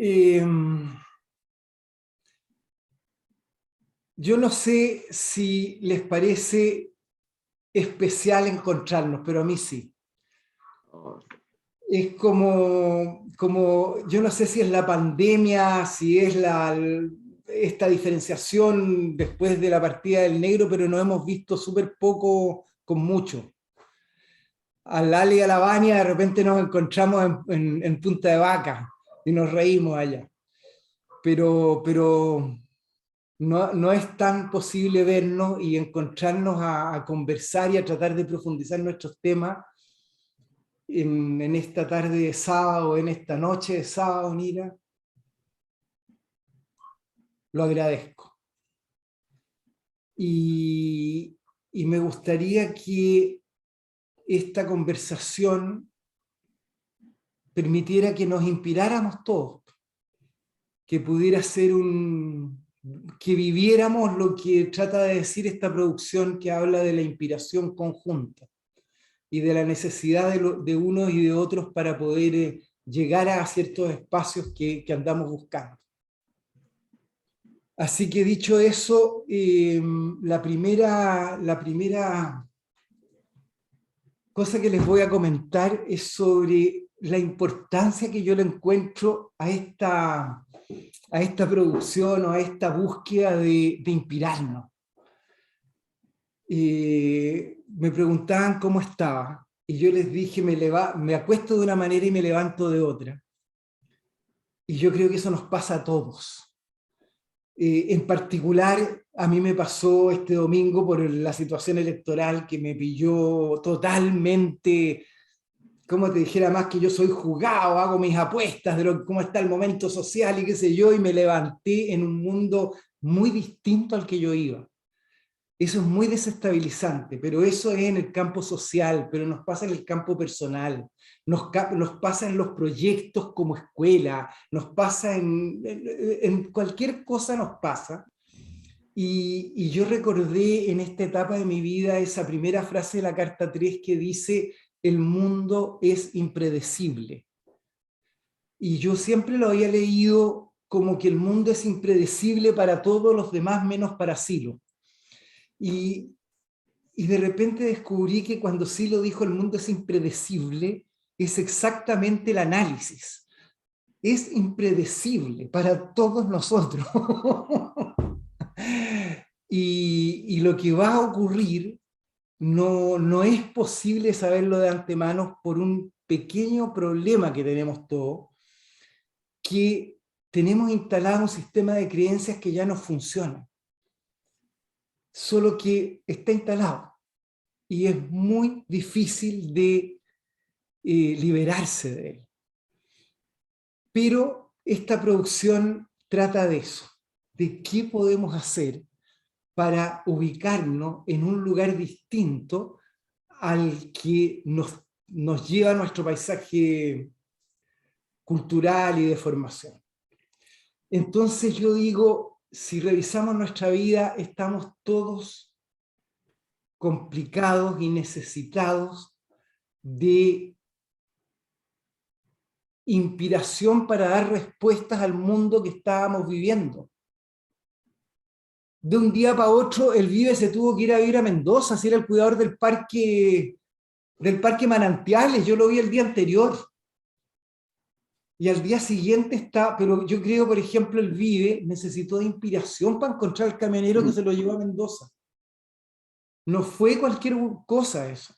Eh, yo no sé si les parece especial encontrarnos, pero a mí sí. Es yo no sé si es la pandemia, si es esta diferenciación después de la partida del negro, pero nos hemos visto súper poco con mucho. A Lali y a la Vania de repente nos encontramos en Punta de Vaca y nos reímos allá. Pero no es tan posible vernos y encontrarnos a conversar y a tratar de profundizar nuestros temas en esta tarde de sábado, en esta noche de sábado, Nira. Lo agradezco. Y, y me gustaría que esta conversación permitiera que nos inspiráramos todos, que pudiera ser que viviéramos lo que trata de decir esta producción que habla de la inspiración conjunta y de la necesidad de unos y de otros para poder llegar a ciertos espacios que andamos buscando. Así que dicho eso, la primera cosa que les voy a comentar es sobre la importancia que yo le encuentro a esta producción o a esta búsqueda de inspirarnos. Me preguntaban cómo estaba y yo les dije, me acuesto de una manera y me levanto de otra. Y yo creo que eso nos pasa a todos. En particular, a mí me pasó este domingo por la situación electoral que me pilló totalmente, como te dijera, más que yo soy jugado, hago mis apuestas de cómo está el momento social y qué sé yo, y me levanté en un mundo muy distinto al que yo iba. Eso es muy desestabilizante, pero eso es en el campo social, pero nos pasa en el campo personal, nos pasa en los proyectos como escuela, nos pasa en cualquier cosa nos pasa. Y yo recordé en esta etapa de mi vida esa primera frase de la Carta 3 que dice, el mundo es impredecible. Y yo siempre lo había leído como que el mundo es impredecible para todos los demás menos para Silo. Y de repente descubrí que cuando Silo dijo el mundo es impredecible, es exactamente el análisis. Es impredecible para todos nosotros. Y lo que va a ocurrir no es posible saberlo de antemano por un pequeño problema que tenemos todos, que tenemos instalado un sistema de creencias que ya no funciona, solo que está instalado y es muy difícil de liberarse de él. Pero esta producción trata de eso, de qué podemos hacer para ubicarnos en un lugar distinto al que nos lleva nuestro paisaje cultural y de formación. Entonces yo digo, si revisamos nuestra vida, estamos todos complicados y necesitados de inspiración para dar respuestas al mundo que estábamos viviendo. De un día para otro, el Vive se tuvo que ir a vivir a Mendoza, si era el cuidador del parque Manantiales, yo lo vi el día anterior. Y al día siguiente está, pero yo creo, por ejemplo, el Vive necesitó de inspiración para encontrar al camionero que se lo llevó a Mendoza. No fue cualquier cosa eso.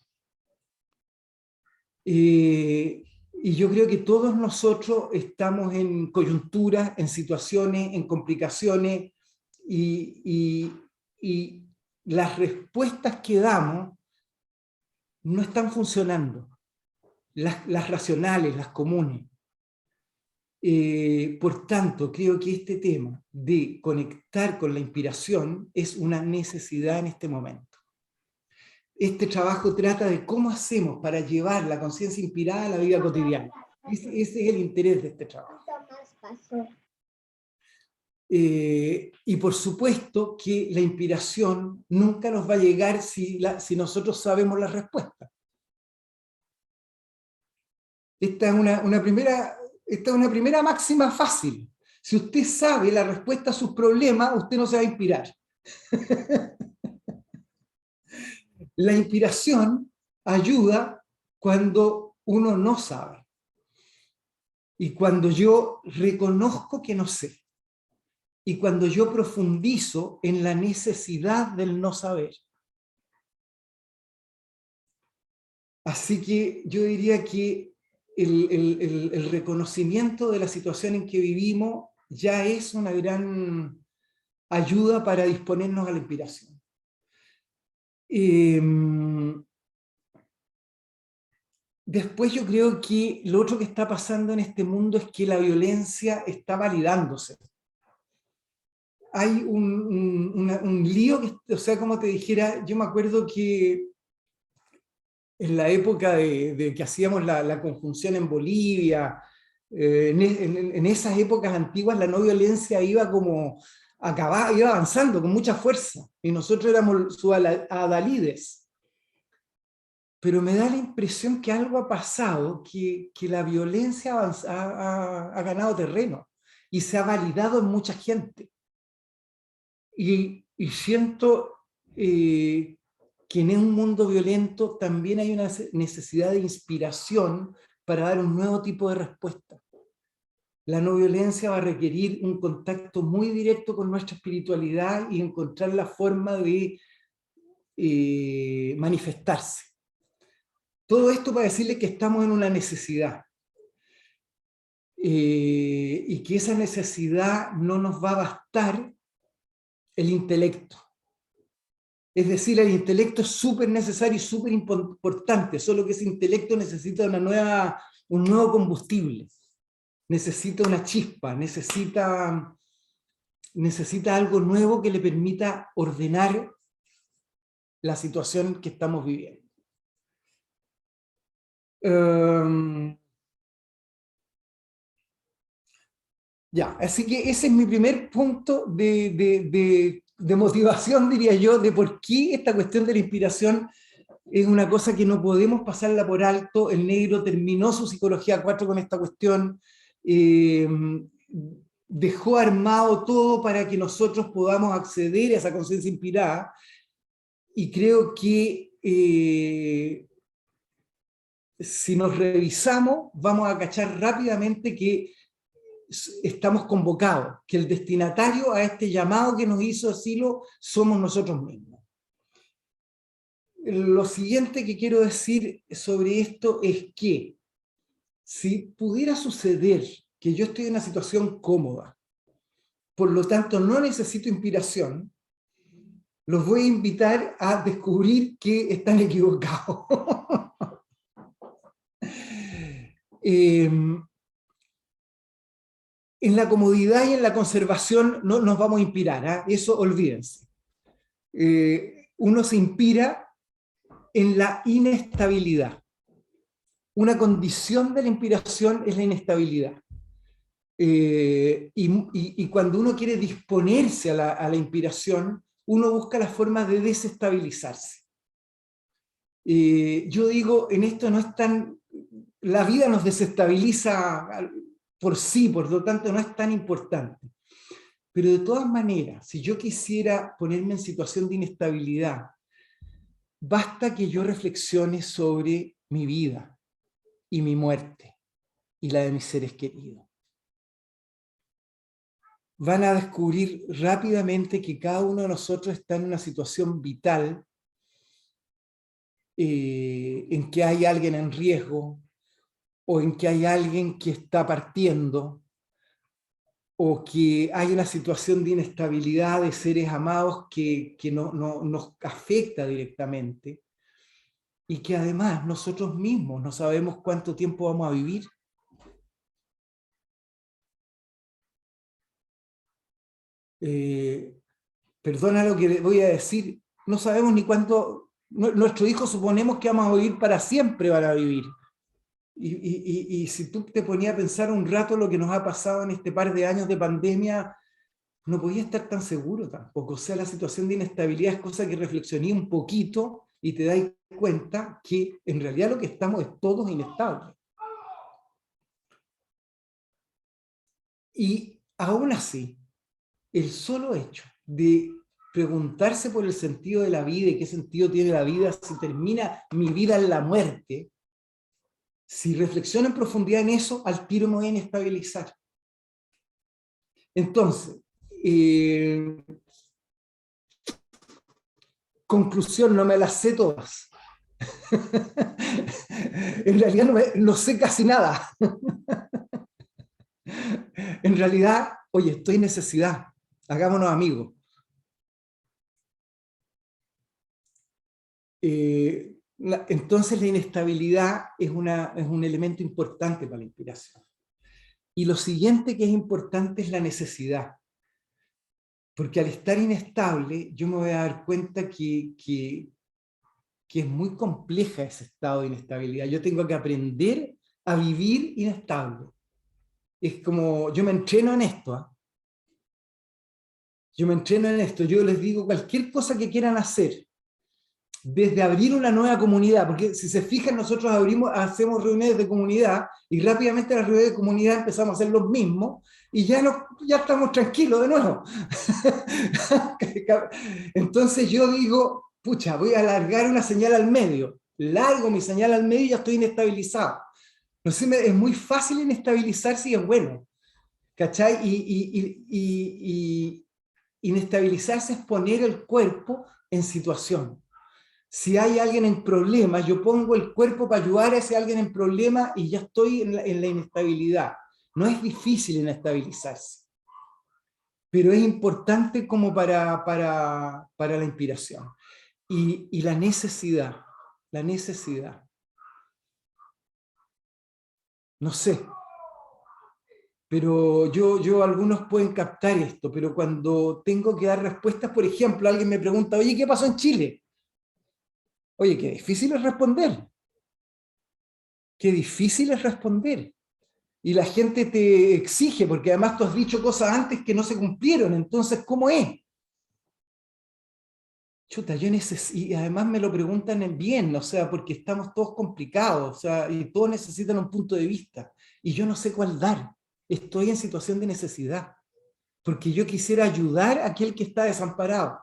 Y yo creo que todos nosotros estamos en coyunturas, en situaciones, en complicaciones, y las respuestas que damos no están funcionando. Las racionales, las comunes. Por tanto, creo que este tema de conectar con la inspiración es una necesidad en este momento. Este trabajo trata de cómo hacemos para llevar la conciencia inspirada a la vida cotidiana. Ese es el interés de este trabajo. Y por supuesto que la inspiración nunca nos va a llegar si nosotros sabemos la respuesta. Esta es una primera esta es una primera máxima fácil. Si usted sabe la respuesta a sus problemas, usted no se va a inspirar. La inspiración ayuda cuando uno no sabe. Y cuando yo reconozco que no sé. Y cuando yo profundizo en la necesidad del no saber. Así que yo diría que el reconocimiento de la situación en que vivimos ya es una gran ayuda para disponernos a la inspiración. Después yo creo que lo otro que está pasando en este mundo es que la violencia está validándose. Hay un lío, que, o sea, como te dijera, yo me acuerdo que en la época de que hacíamos la conjunción en Bolivia, en esas épocas antiguas la no violencia iba como iba avanzando con mucha fuerza, y nosotros éramos sus adalides. Pero me da la impresión que algo ha pasado, que la violencia ha ganado terreno y se ha validado en mucha gente. Y siento que en un mundo violento también hay una necesidad de inspiración para dar un nuevo tipo de respuesta. La no violencia va a requerir un contacto muy directo con nuestra espiritualidad y encontrar la forma de manifestarse. Todo esto para decirle que estamos en una necesidad. Y que esa necesidad no nos va a bastar el intelecto. Es decir, el intelecto es súper necesario y súper importante, solo que ese intelecto necesita un nuevo combustible, necesita una chispa, necesita algo nuevo que le permita ordenar la situación que estamos viviendo. Ya, así que ese es mi primer punto de motivación, diría yo, de por qué esta cuestión de la inspiración es una cosa que no podemos pasarla por alto. El negro terminó su psicología 4 con esta cuestión, dejó armado todo para que nosotros podamos acceder a esa conciencia inspirada, y creo que si nos revisamos vamos a cachar rápidamente que estamos convocados, que el destinatario a este llamado que nos hizo Silo somos nosotros mismos. Lo siguiente que quiero decir sobre esto es que si pudiera suceder que yo estoy en una situación cómoda, por lo tanto no necesito inspiración, los voy a invitar a descubrir que están equivocados. En la comodidad y en la conservación no nos vamos a inspirar, ¿eh? Eso olvídense. Uno se inspira en la inestabilidad. Una condición de la inspiración es la inestabilidad. Y cuando uno quiere disponerse a la inspiración, uno busca la forma de desestabilizarse. Yo digo, en esto no es tan... La vida nos desestabiliza por sí, por lo tanto no es tan importante. Pero de todas maneras, si yo quisiera ponerme en situación de inestabilidad, basta que yo reflexione sobre mi vida y mi muerte y la de mis seres queridos. Van a descubrir rápidamente que cada uno de nosotros está en una situación vital en que hay alguien en riesgo, o en que hay alguien que está partiendo, o que hay una situación de inestabilidad de seres amados que nos afecta directamente, y que además nosotros mismos no sabemos cuánto tiempo vamos a vivir. Perdona lo que voy a decir, no sabemos ni cuánto, nuestros hijos suponemos que vamos a vivir para siempre, van a vivir. Y si tú te ponías a pensar un rato lo que nos ha pasado en este par de años de pandemia, no podía estar tan seguro tampoco. O sea, la situación de inestabilidad es cosa que reflexioné un poquito y te das cuenta que en realidad lo que estamos es todos inestables. Y aún así, el solo hecho de preguntarse por el sentido de la vida y qué sentido tiene la vida, si termina mi vida en la muerte, si reflexiono en profundidad en eso, al tiro me voy a inestabilizar. Entonces, conclusión, no me las sé todas. En realidad no sé casi nada. En realidad, oye, estoy en necesidad, hagámonos amigos. Entonces la inestabilidad es un elemento importante para la inspiración. Y lo siguiente que es importante es la necesidad. Porque al estar inestable, yo me voy a dar cuenta que es muy compleja ese estado de inestabilidad. Yo tengo que aprender a vivir inestable. Es como, yo me entreno en esto, ¿eh? Yo me entreno en esto, yo les digo cualquier cosa que quieran hacer, desde abrir una nueva comunidad, porque si se fijan, nosotros hacemos reuniones de comunidad y rápidamente las reuniones de comunidad empezamos a hacer los mismos y ya estamos tranquilos de nuevo. Entonces yo digo, pucha, voy a alargar una señal al medio, largo mi señal al medio y ya estoy inestabilizado. No sé, es muy fácil inestabilizarse y es bueno, ¿cachai? Y inestabilizarse es poner el cuerpo en situación. Si hay alguien en problemas, yo pongo el cuerpo para ayudar a ese alguien en problemas y ya estoy en la inestabilidad. No es difícil inestabilizarse, pero es importante como para la inspiración. Y la necesidad, la necesidad. No sé, pero algunos pueden captar esto, pero cuando tengo que dar respuestas, por ejemplo, alguien me pregunta, oye, ¿qué pasó en Chile? Oye, qué difícil es responder, qué difícil es responder. Y la gente te exige, porque además tú has dicho cosas antes que no se cumplieron, entonces, ¿cómo es? Chuta, yo necesito, y además me lo preguntan en bien, o sea, porque estamos todos complicados, o sea, y todos necesitan un punto de vista, y yo no sé cuál dar. Estoy en situación de necesidad, porque yo quisiera ayudar a aquel que está desamparado,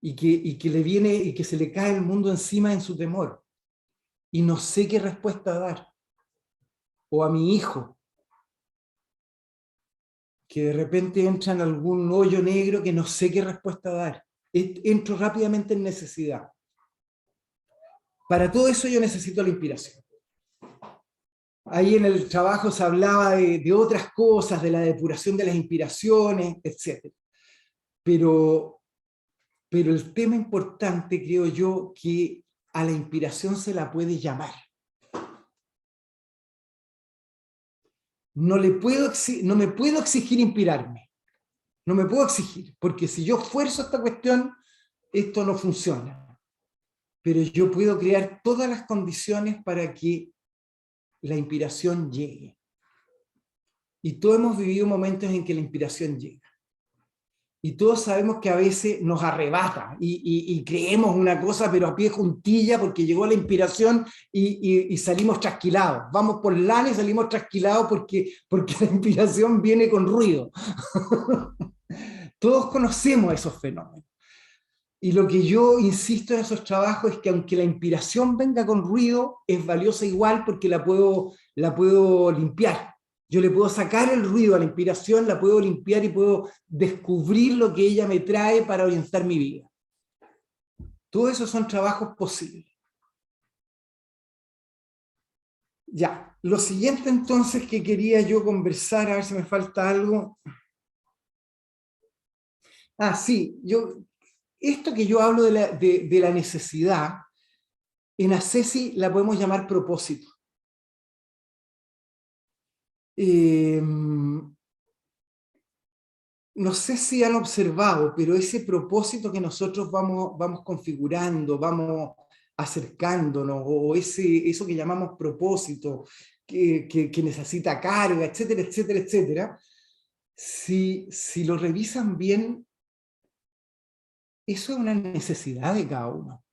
y que le viene, y que se le cae el mundo encima en su temor, y no sé qué respuesta dar. O a mi hijo, que de repente entra en algún hoyo negro que no sé qué respuesta dar. Entro rápidamente en necesidad. Para todo eso yo necesito la inspiración. Ahí en el trabajo se hablaba de otras cosas, de la depuración de las inspiraciones, etc. Pero, pero el tema importante, creo yo, que a la inspiración se la puede llamar. No me puedo exigir inspirarme. No me puedo exigir, porque si yo fuerzo esta cuestión, esto no funciona. Pero yo puedo crear todas las condiciones para que la inspiración llegue. Y todos hemos vivido momentos en que la inspiración llega. Y todos sabemos que a veces nos arrebata y creemos una cosa, pero a pie juntilla, porque llegó la inspiración y salimos trasquilados. Vamos por lana y salimos trasquilados porque la inspiración viene con ruido. Todos conocemos esos fenómenos. Y lo que yo insisto en esos trabajos es que aunque la inspiración venga con ruido, es valiosa igual porque la puedo limpiar. Yo le puedo sacar el ruido a la inspiración, la puedo limpiar y puedo descubrir lo que ella me trae para orientar mi vida. Todos esos son trabajos posibles. Ya, lo siguiente entonces que quería yo conversar, a ver si me falta algo. Ah, sí, esto que yo hablo de la necesidad, en Ascesi la podemos llamar propósito. No sé si han observado, pero ese propósito que nosotros vamos configurando, vamos acercándonos, o eso que llamamos propósito, que necesita carga, etcétera, etcétera, etcétera, si lo revisan bien, eso es una necesidad de cada uno.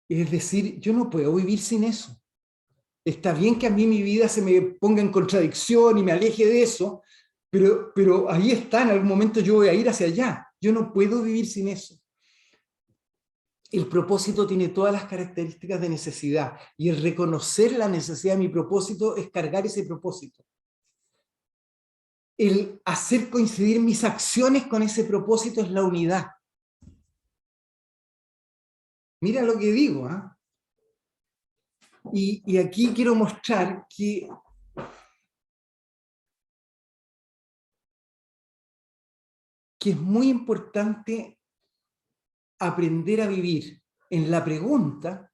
Es decir, yo no puedo vivir sin eso. Está bien que a mí mi vida se me ponga en contradicción y me aleje de eso, pero ahí está, en algún momento yo voy a ir hacia allá. Yo no puedo vivir sin eso. El propósito tiene todas las características de necesidad, y el reconocer la necesidad de mi propósito es cargar ese propósito. El hacer coincidir mis acciones con ese propósito es la unidad. Mira lo que digo, ¿eh? Y aquí quiero mostrar que es muy importante aprender a vivir en la pregunta,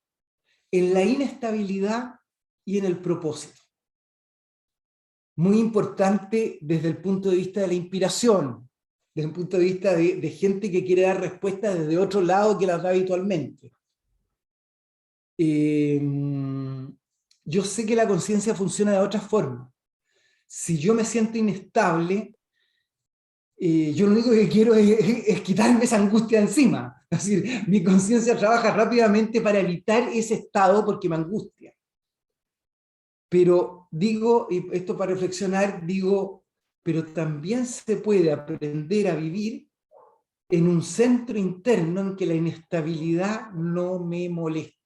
en la inestabilidad y en el propósito. Muy importante desde el punto de vista de la inspiración, desde el punto de vista de gente que quiere dar respuestas desde otro lado que las da habitualmente. Yo sé que la conciencia funciona de otra forma. Si yo me siento inestable, yo lo único que quiero es quitarme esa angustia de encima. Es decir, mi conciencia trabaja rápidamente para evitar ese estado porque me angustia. Pero digo, y esto para reflexionar, digo, pero también se puede aprender a vivir en un centro interno en que la inestabilidad no me molesta.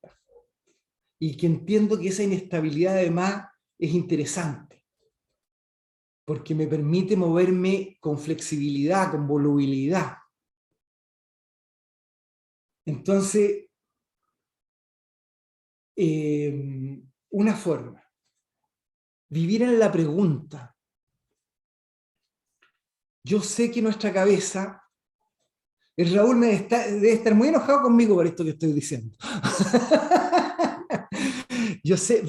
Y que entiendo que esa inestabilidad además es interesante, porque me permite moverme con flexibilidad, con volubilidad. Entonces, una forma, vivir en la pregunta. Yo sé que nuestra cabeza, el Raúl debe estar muy enojado conmigo por esto que estoy diciendo. Yo sé,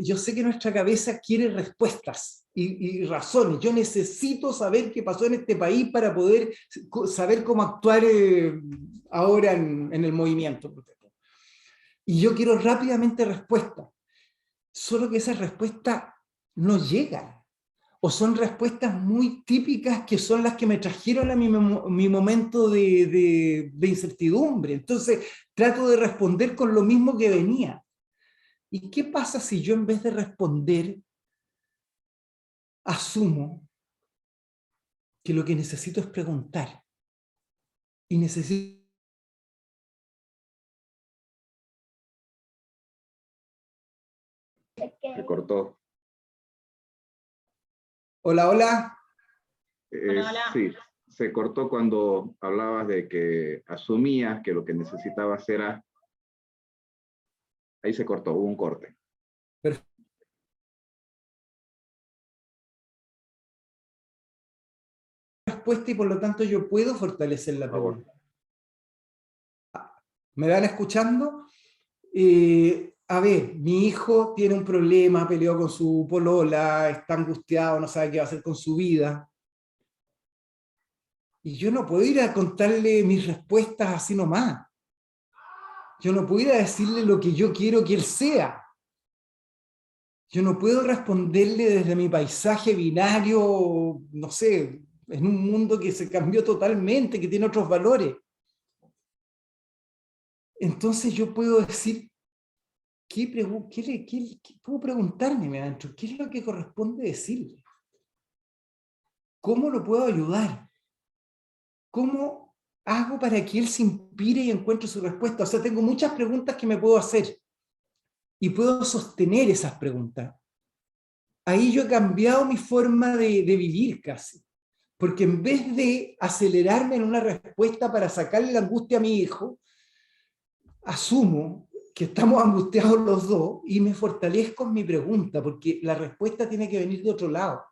yo sé que nuestra cabeza quiere respuestas y razones. Yo necesito saber qué pasó en este país para poder saber cómo actuar ahora en el movimiento. Y yo quiero rápidamente respuestas. Solo que esas respuestas no llegan. O son respuestas muy típicas que son las que me trajeron a mi momento de incertidumbre. Entonces trato de responder con lo mismo que venía. ¿Y qué pasa si yo en vez de responder asumo que lo que necesito es preguntar? Y necesito... Se cortó. Hola, hola. Hola, hola. Sí, se cortó cuando hablabas de que asumías que lo que necesitabas era... Ahí se cortó, hubo un corte. Perfecto. Respuesta y por lo tanto yo puedo fortalecer la pregunta. ¿Me van escuchando? A ver, mi hijo tiene un problema, peleó con su polola, está angustiado, no sabe qué va a hacer con su vida. Y yo no puedo ir a contarle mis respuestas así nomás. Yo no puedo ir a decirle lo que yo quiero que él sea. Yo no puedo responderle desde mi paisaje binario, no sé, en un mundo que se cambió totalmente, que tiene otros valores. Entonces yo puedo decir, puedo preguntarme adentro, ¿qué es lo que corresponde decirle? ¿Cómo lo puedo ayudar? ¿Cómo hago para que él se inspire y encuentre su respuesta? O sea, tengo muchas preguntas que me puedo hacer y puedo sostener esas preguntas. Ahí yo he cambiado mi forma de vivir casi. Porque en vez de acelerarme en una respuesta para sacarle la angustia a mi hijo, asumo que estamos angustiados los dos y me fortalezco en mi pregunta, porque la respuesta tiene que venir de otro lado.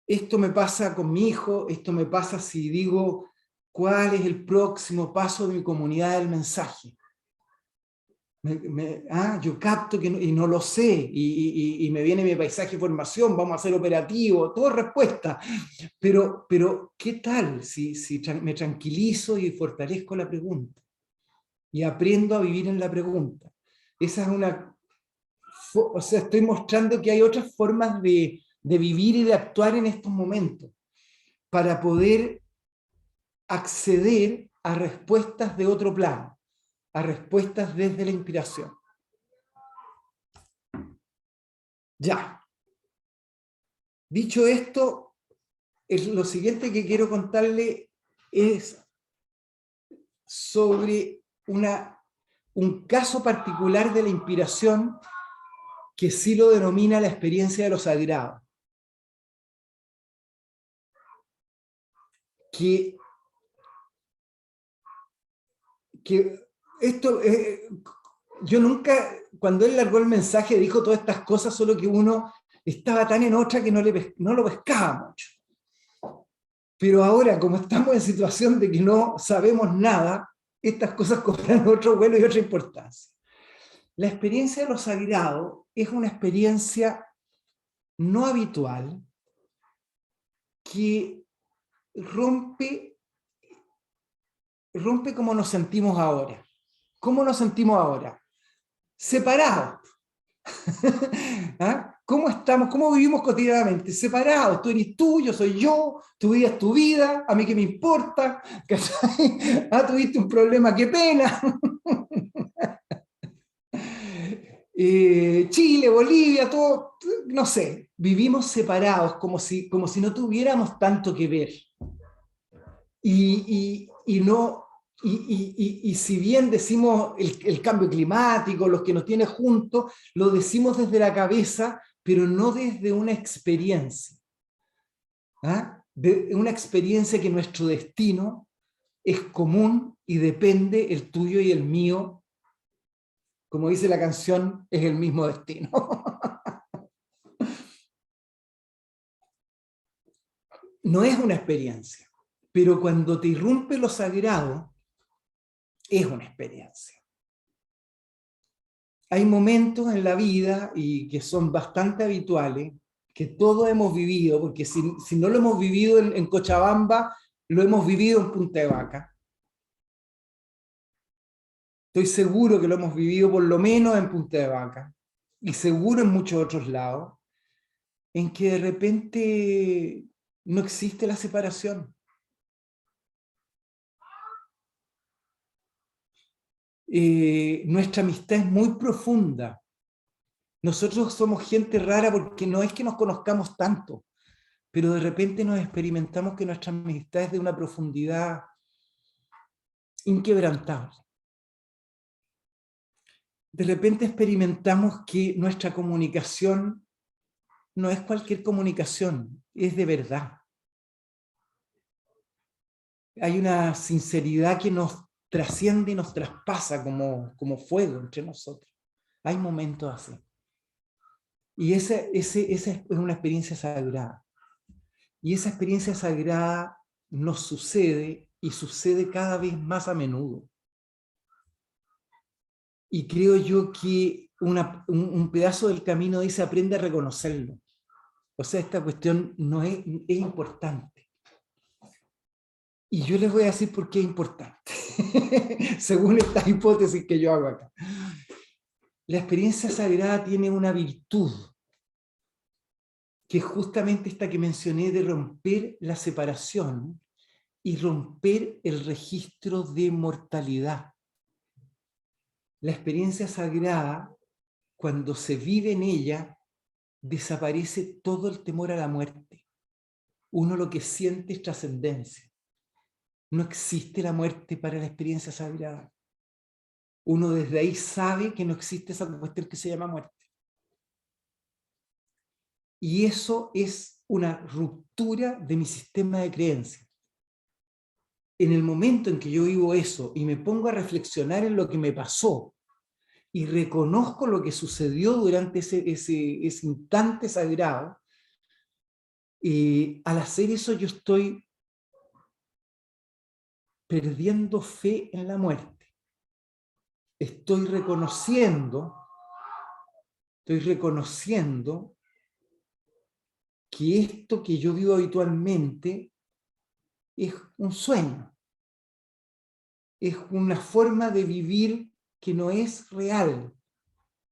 Esto me pasa con mi hijo, esto me pasa si digo cuál es el próximo paso de mi comunidad del mensaje. Yo capto que y no lo sé, y me viene mi paisaje de formación, vamos a hacer operativo, todo respuesta. Pero ¿qué tal si me tranquilizo y fortalezco la pregunta? Y aprendo a vivir en la pregunta. Esa es o sea, estoy mostrando que hay otras formas de vivir y de actuar en estos momentos, para poder acceder a respuestas de otro plano. a respuestas desde la inspiración. Ya. Dicho esto, lo siguiente que quiero contarle es sobre un caso particular de la inspiración que sí lo denomina la experiencia de lo sagrado. Que esto, yo nunca, cuando él largó el mensaje, dijo todas estas cosas, solo que uno estaba tan en otra que no lo pescaba mucho. Pero ahora, como estamos en situación de que no sabemos nada, estas cosas cobran otro vuelo y otra importancia. La experiencia de lo sagrado es una experiencia no habitual que rompe como nos sentimos ahora. ¿Cómo nos sentimos ahora? Separados. ¿Ah? ¿Cómo estamos? ¿Cómo vivimos cotidianamente? Separados. Tú eres tú, yo soy yo, tu vida es tu vida, a mí qué me importa. Ah, tuviste un problema, qué pena. Chile, Bolivia, todo, no sé, vivimos separados, como si no tuviéramos tanto que ver. Y si bien decimos el cambio climático, los que nos tiene juntos, lo decimos desde la cabeza, pero no desde una experiencia. ¿Ah? De una experiencia que nuestro destino es común y depende, el tuyo y el mío, como dice la canción, es el mismo destino. No es una experiencia, pero cuando te irrumpe lo sagrado, es una experiencia. Hay momentos en la vida, y que son bastante habituales, que todos hemos vivido, porque si no lo hemos vivido en Cochabamba, lo hemos vivido en Punta de Vaca. Estoy seguro que lo hemos vivido por lo menos en Punta de Vaca, y seguro en muchos otros lados, en que de repente no existe la separación. Nuestra amistad es muy profunda. Nosotros somos gente rara porque no es que nos conozcamos tanto, pero de repente nos experimentamos que nuestra amistad es de una profundidad inquebrantable. De repente experimentamos que nuestra comunicación no es cualquier comunicación, es de verdad. Hay una sinceridad que nos trasciende y nos traspasa como fuego entre nosotros. Hay momentos así. Y esa es una experiencia sagrada. Y esa experiencia sagrada nos sucede y sucede cada vez más a menudo. Y creo yo que un pedazo del camino dice aprende a reconocerlo. O sea, esta cuestión no es importante. Y yo les voy a decir por qué es importante, según esta hipótesis que yo hago acá. La experiencia sagrada tiene una virtud, que es justamente esta que mencioné de romper la separación y romper el registro de mortalidad. La experiencia sagrada, cuando se vive en ella, desaparece todo el temor a la muerte. Uno lo que siente es trascendencia. No existe la muerte para la experiencia sagrada. Uno desde ahí sabe que no existe esa cuestión que se llama muerte. Y eso es una ruptura de mi sistema de creencias. En el momento en que yo vivo eso y me pongo a reflexionar en lo que me pasó y reconozco lo que sucedió durante ese instante sagrado, al hacer eso yo estoy perdiendo fe en la muerte. Estoy reconociendo que esto que yo vivo habitualmente es un sueño. Es una forma de vivir que no es real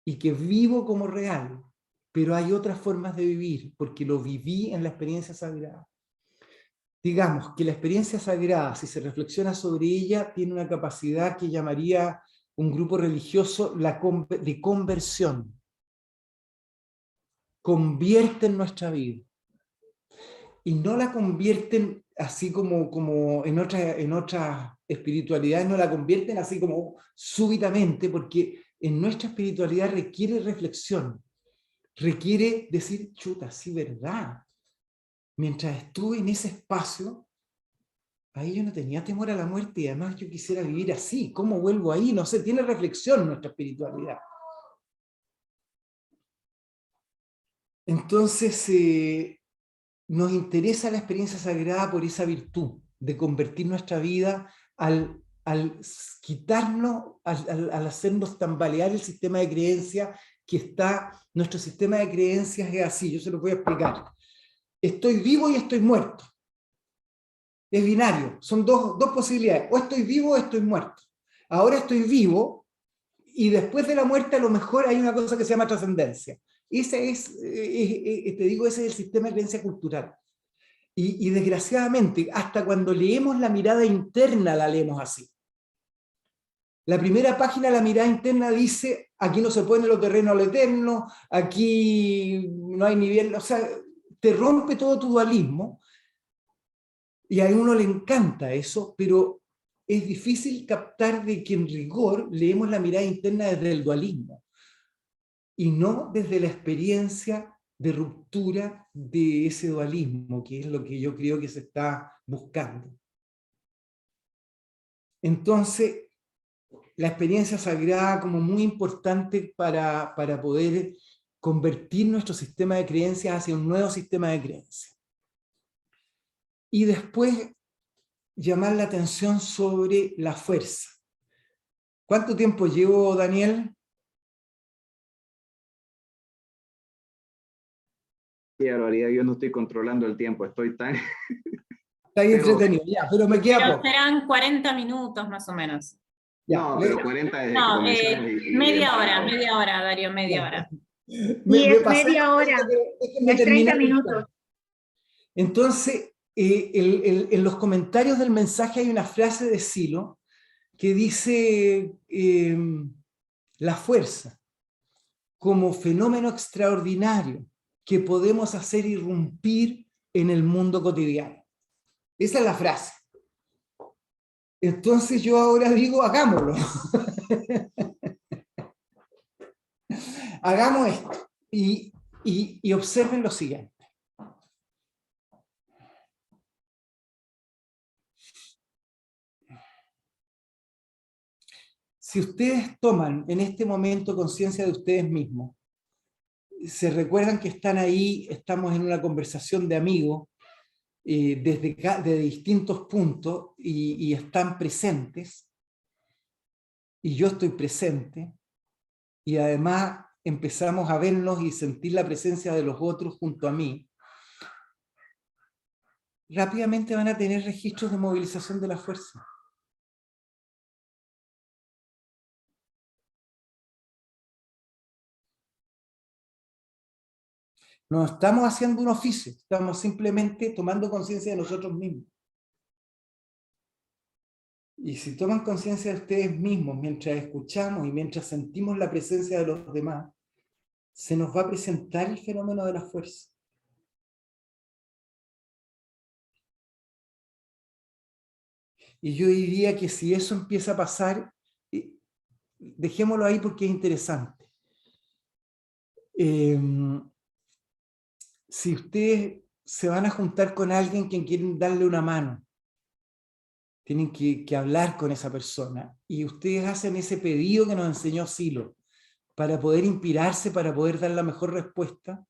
y que vivo como real, pero hay otras formas de vivir porque lo viví en la experiencia sagrada. Digamos que la experiencia sagrada, si se reflexiona sobre ella, tiene una capacidad que llamaría un grupo religioso de conversión. Convierten nuestra vida. Y no la convierten así como en otras espiritualidades, no la convierten así como súbitamente, porque en nuestra espiritualidad requiere reflexión, requiere decir, chuta, sí, verdad. Mientras estuve en ese espacio, ahí yo no tenía temor a la muerte y además yo quisiera vivir así. ¿Cómo vuelvo ahí? No sé, tiene reflexión nuestra espiritualidad. Entonces, nos interesa la experiencia sagrada por esa virtud de convertir nuestra vida al quitarnos, al hacernos tambalear el sistema de creencias que está, nuestro sistema de creencias es así, yo se lo voy a explicar. Estoy vivo y estoy muerto. Es binario, son dos posibilidades, o estoy vivo o estoy muerto. Ahora estoy vivo y después de la muerte a lo mejor hay una cosa que se llama trascendencia. Ese te digo, ese es el sistema de creencia cultural. Y desgraciadamente, hasta cuando leemos la mirada interna, la leemos así. La primera página, la mirada interna, dice, aquí no se pone lo terreno a lo eterno, aquí no hay nivel, o sea, te rompe todo tu dualismo, y a uno le encanta eso, pero es difícil captar de que en rigor leemos la mirada interna desde el dualismo, y no desde la experiencia de ruptura de ese dualismo, que es lo que yo creo que se está buscando. Entonces, la experiencia sagrada como muy importante para poder convertir nuestro sistema de creencias hacia un nuevo sistema de creencias. Y después, llamar la atención sobre la fuerza. ¿Cuánto tiempo llevo, Daniel? Sí, en realidad yo no estoy controlando el tiempo, estoy tan... Está ahí entretenido, ya, pero me queda pero poco. serán 40 minutos más o menos. Ya, no, pero 40 desde que comenzamos. Media hora, Darío, media hora. Y es media hora, es 30 minutos. Entonces, en los comentarios del mensaje hay una frase de Silo que dice la fuerza como fenómeno extraordinario que podemos hacer irrumpir en el mundo cotidiano. Esa es la frase. Entonces yo ahora digo, hagámoslo. Hagamos esto y observen lo siguiente. Si ustedes toman en este momento conciencia de ustedes mismos, se recuerdan que están ahí, estamos en una conversación de amigos, desde distintos puntos y están presentes, y yo estoy presente, y además empezamos a vernos y sentir la presencia de los otros junto a mí, rápidamente van a tener registros de movilización de la fuerza. No estamos haciendo un oficio, estamos simplemente tomando conciencia de nosotros mismos. Y si toman conciencia de ustedes mismos mientras escuchamos y mientras sentimos la presencia de los demás, se nos va a presentar el fenómeno de la fuerza. Y yo diría que si eso empieza a pasar, dejémoslo ahí porque es interesante. Si ustedes se van a juntar con alguien que quieren darle una mano, tienen que hablar con esa persona, y ustedes hacen ese pedido que nos enseñó Silo, para poder inspirarse, para poder dar la mejor respuesta,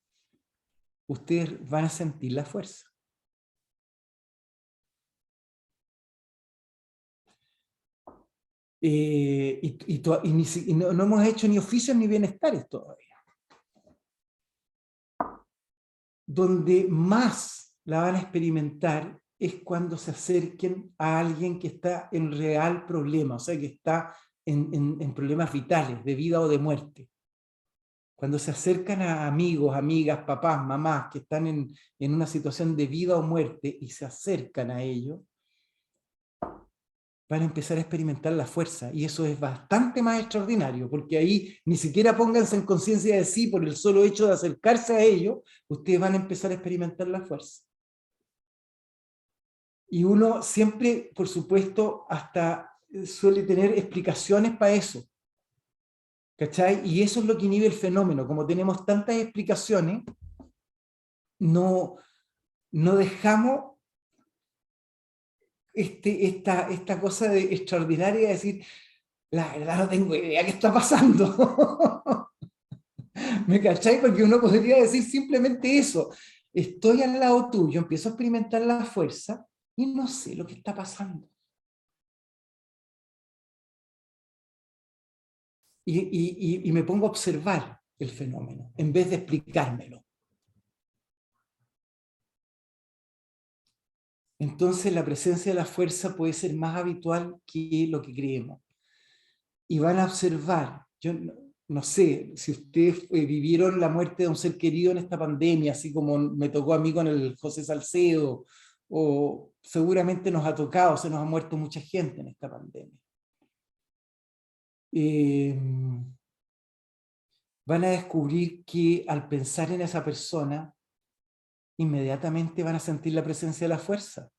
ustedes van a sentir la fuerza. Y no hemos hecho ni oficios ni bienestares todavía. Donde más la van a experimentar es cuando se acerquen a alguien que está en real problema, o sea, que está en problemas vitales, de vida o de muerte. Cuando se acercan a amigos, amigas, papás, mamás, que están en una situación de vida o muerte y se acercan a ellos, van a empezar a experimentar la fuerza, y eso es bastante más extraordinario, porque ahí ni siquiera pónganse en conciencia de sí por el solo hecho de acercarse a ello, ustedes van a empezar a experimentar la fuerza. Y uno siempre, por supuesto, hasta suele tener explicaciones para eso, ¿cachai? Y eso es lo que inhibe el fenómeno. Como tenemos tantas explicaciones, no dejamos esta cosa extraordinaria de decir, la verdad no tengo idea qué está pasando. ¿Me cachai? Porque uno podría decir simplemente eso. Estoy al lado tuyo, empiezo a experimentar la fuerza y no sé lo que está pasando. Y me pongo a observar el fenómeno, en vez de explicármelo. Entonces la presencia de la fuerza puede ser más habitual que lo que creemos. Y van a observar, yo no sé si ustedes vivieron la muerte de un ser querido en esta pandemia, así como me tocó a mí con el José Salcedo, o seguramente nos ha tocado, se nos ha muerto mucha gente en esta pandemia. Van a descubrir que al pensar en esa persona, inmediatamente van a sentir la presencia de la fuerza.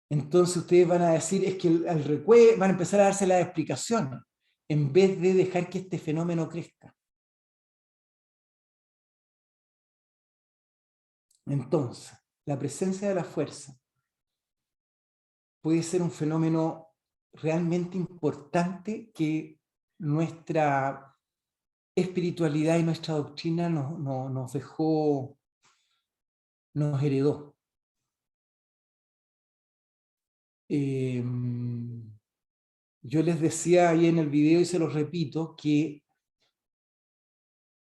Entonces ustedes van a decir, es que al recuerdo, van a empezar a darse las explicaciones, en vez de dejar que este fenómeno crezca. Entonces, la presencia de la fuerza puede ser un fenómeno realmente importante que nuestra espiritualidad y nuestra doctrina nos dejó, nos heredó. Yo les decía ahí en el video y se los repito que,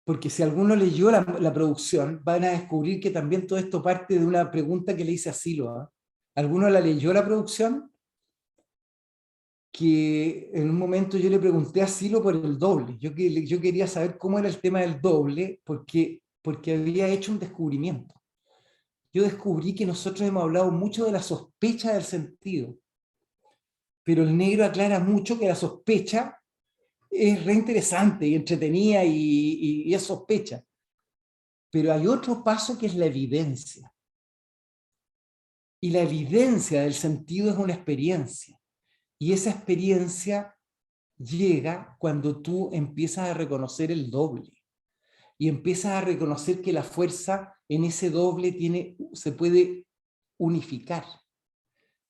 porque si alguno leyó la producción, van a descubrir que también todo esto parte de una pregunta que le hice a Silo. ¿Alguno la leyó la producción? Que en un momento yo le pregunté a Silo por el doble. Yo quería saber cómo era el tema del doble, porque había hecho un descubrimiento. Yo descubrí que nosotros hemos hablado mucho de la sospecha del sentido, pero el negro aclara mucho que la sospecha es re interesante y entretenida y es sospecha. Pero hay otro paso que es la evidencia. Y la evidencia del sentido es una experiencia. Y esa experiencia llega cuando tú empiezas a reconocer el doble. Y empiezas a reconocer que la fuerza en ese doble se puede unificar.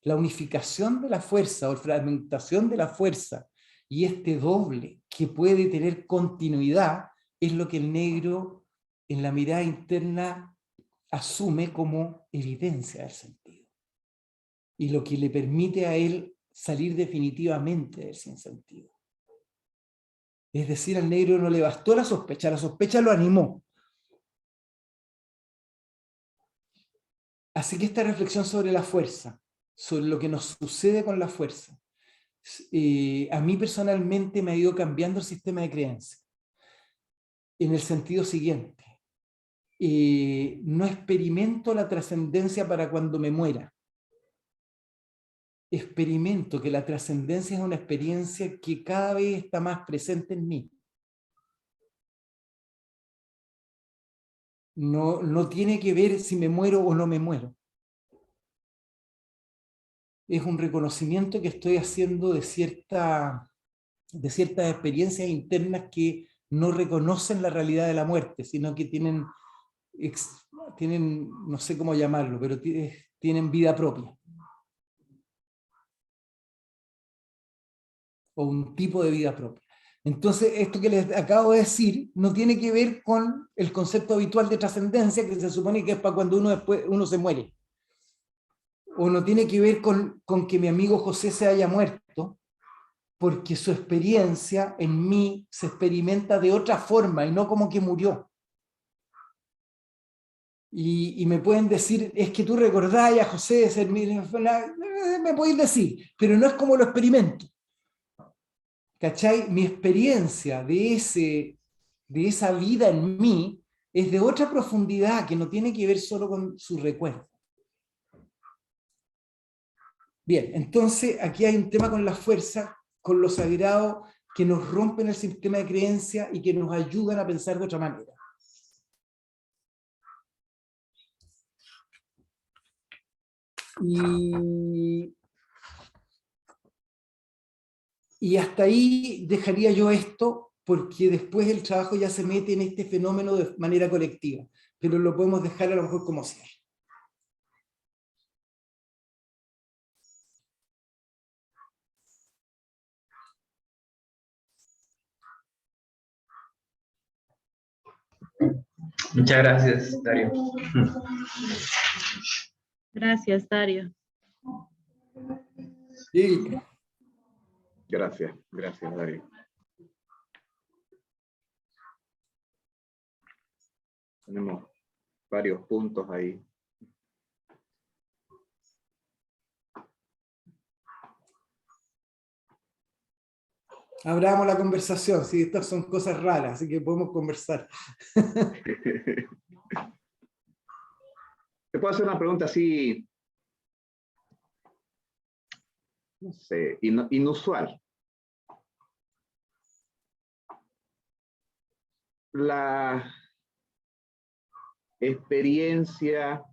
La unificación de la fuerza o fragmentación de la fuerza y este doble que puede tener continuidad es lo que el negro en la mirada interna asume como evidencia del sentido. Y lo que le permite a él salir definitivamente del sinsentido. Es decir, al negro no le bastó la sospecha lo animó. Así que esta reflexión sobre la fuerza, sobre lo que nos sucede con la fuerza, a mí personalmente me ha ido cambiando el sistema de creencias. En el sentido siguiente, no experimento la trascendencia para cuando me muera. Experimento que la trascendencia es una experiencia que cada vez está más presente en mí. No tiene que ver si me muero o no me muero. Es un reconocimiento que estoy haciendo de ciertas experiencias internas que no reconocen la realidad de la muerte, sino que tienen no sé cómo llamarlo, pero tienen vida propia. O un tipo de vida propia. Entonces, esto que les acabo de decir no tiene que ver con el concepto habitual de trascendencia, que se supone que es para cuando uno se muere. O no tiene que ver con que mi amigo José se haya muerto, porque su experiencia en mí se experimenta de otra forma y no como que murió. Y me pueden decir, es que tú recordás a José de ser me pueden decir, pero no es como lo experimento. ¿Cachai? Mi experiencia de esa vida en mí es de otra profundidad que no tiene que ver solo con su recuerdo. Bien, entonces aquí hay un tema con la fuerza, con lo sagrado, que nos rompen el sistema de creencia y que nos ayudan a pensar de otra manera. Y hasta ahí dejaría yo esto, porque después el trabajo ya se mete en este fenómeno de manera colectiva, pero lo podemos dejar a lo mejor como cierre. Muchas gracias, Dario. Gracias, Dario. Sí. Gracias, Dario. Tenemos varios puntos ahí. Abramos la conversación, sí, estas son cosas raras, así que podemos conversar. ¿Te puedo hacer una pregunta así, no sé, inusual? La experiencia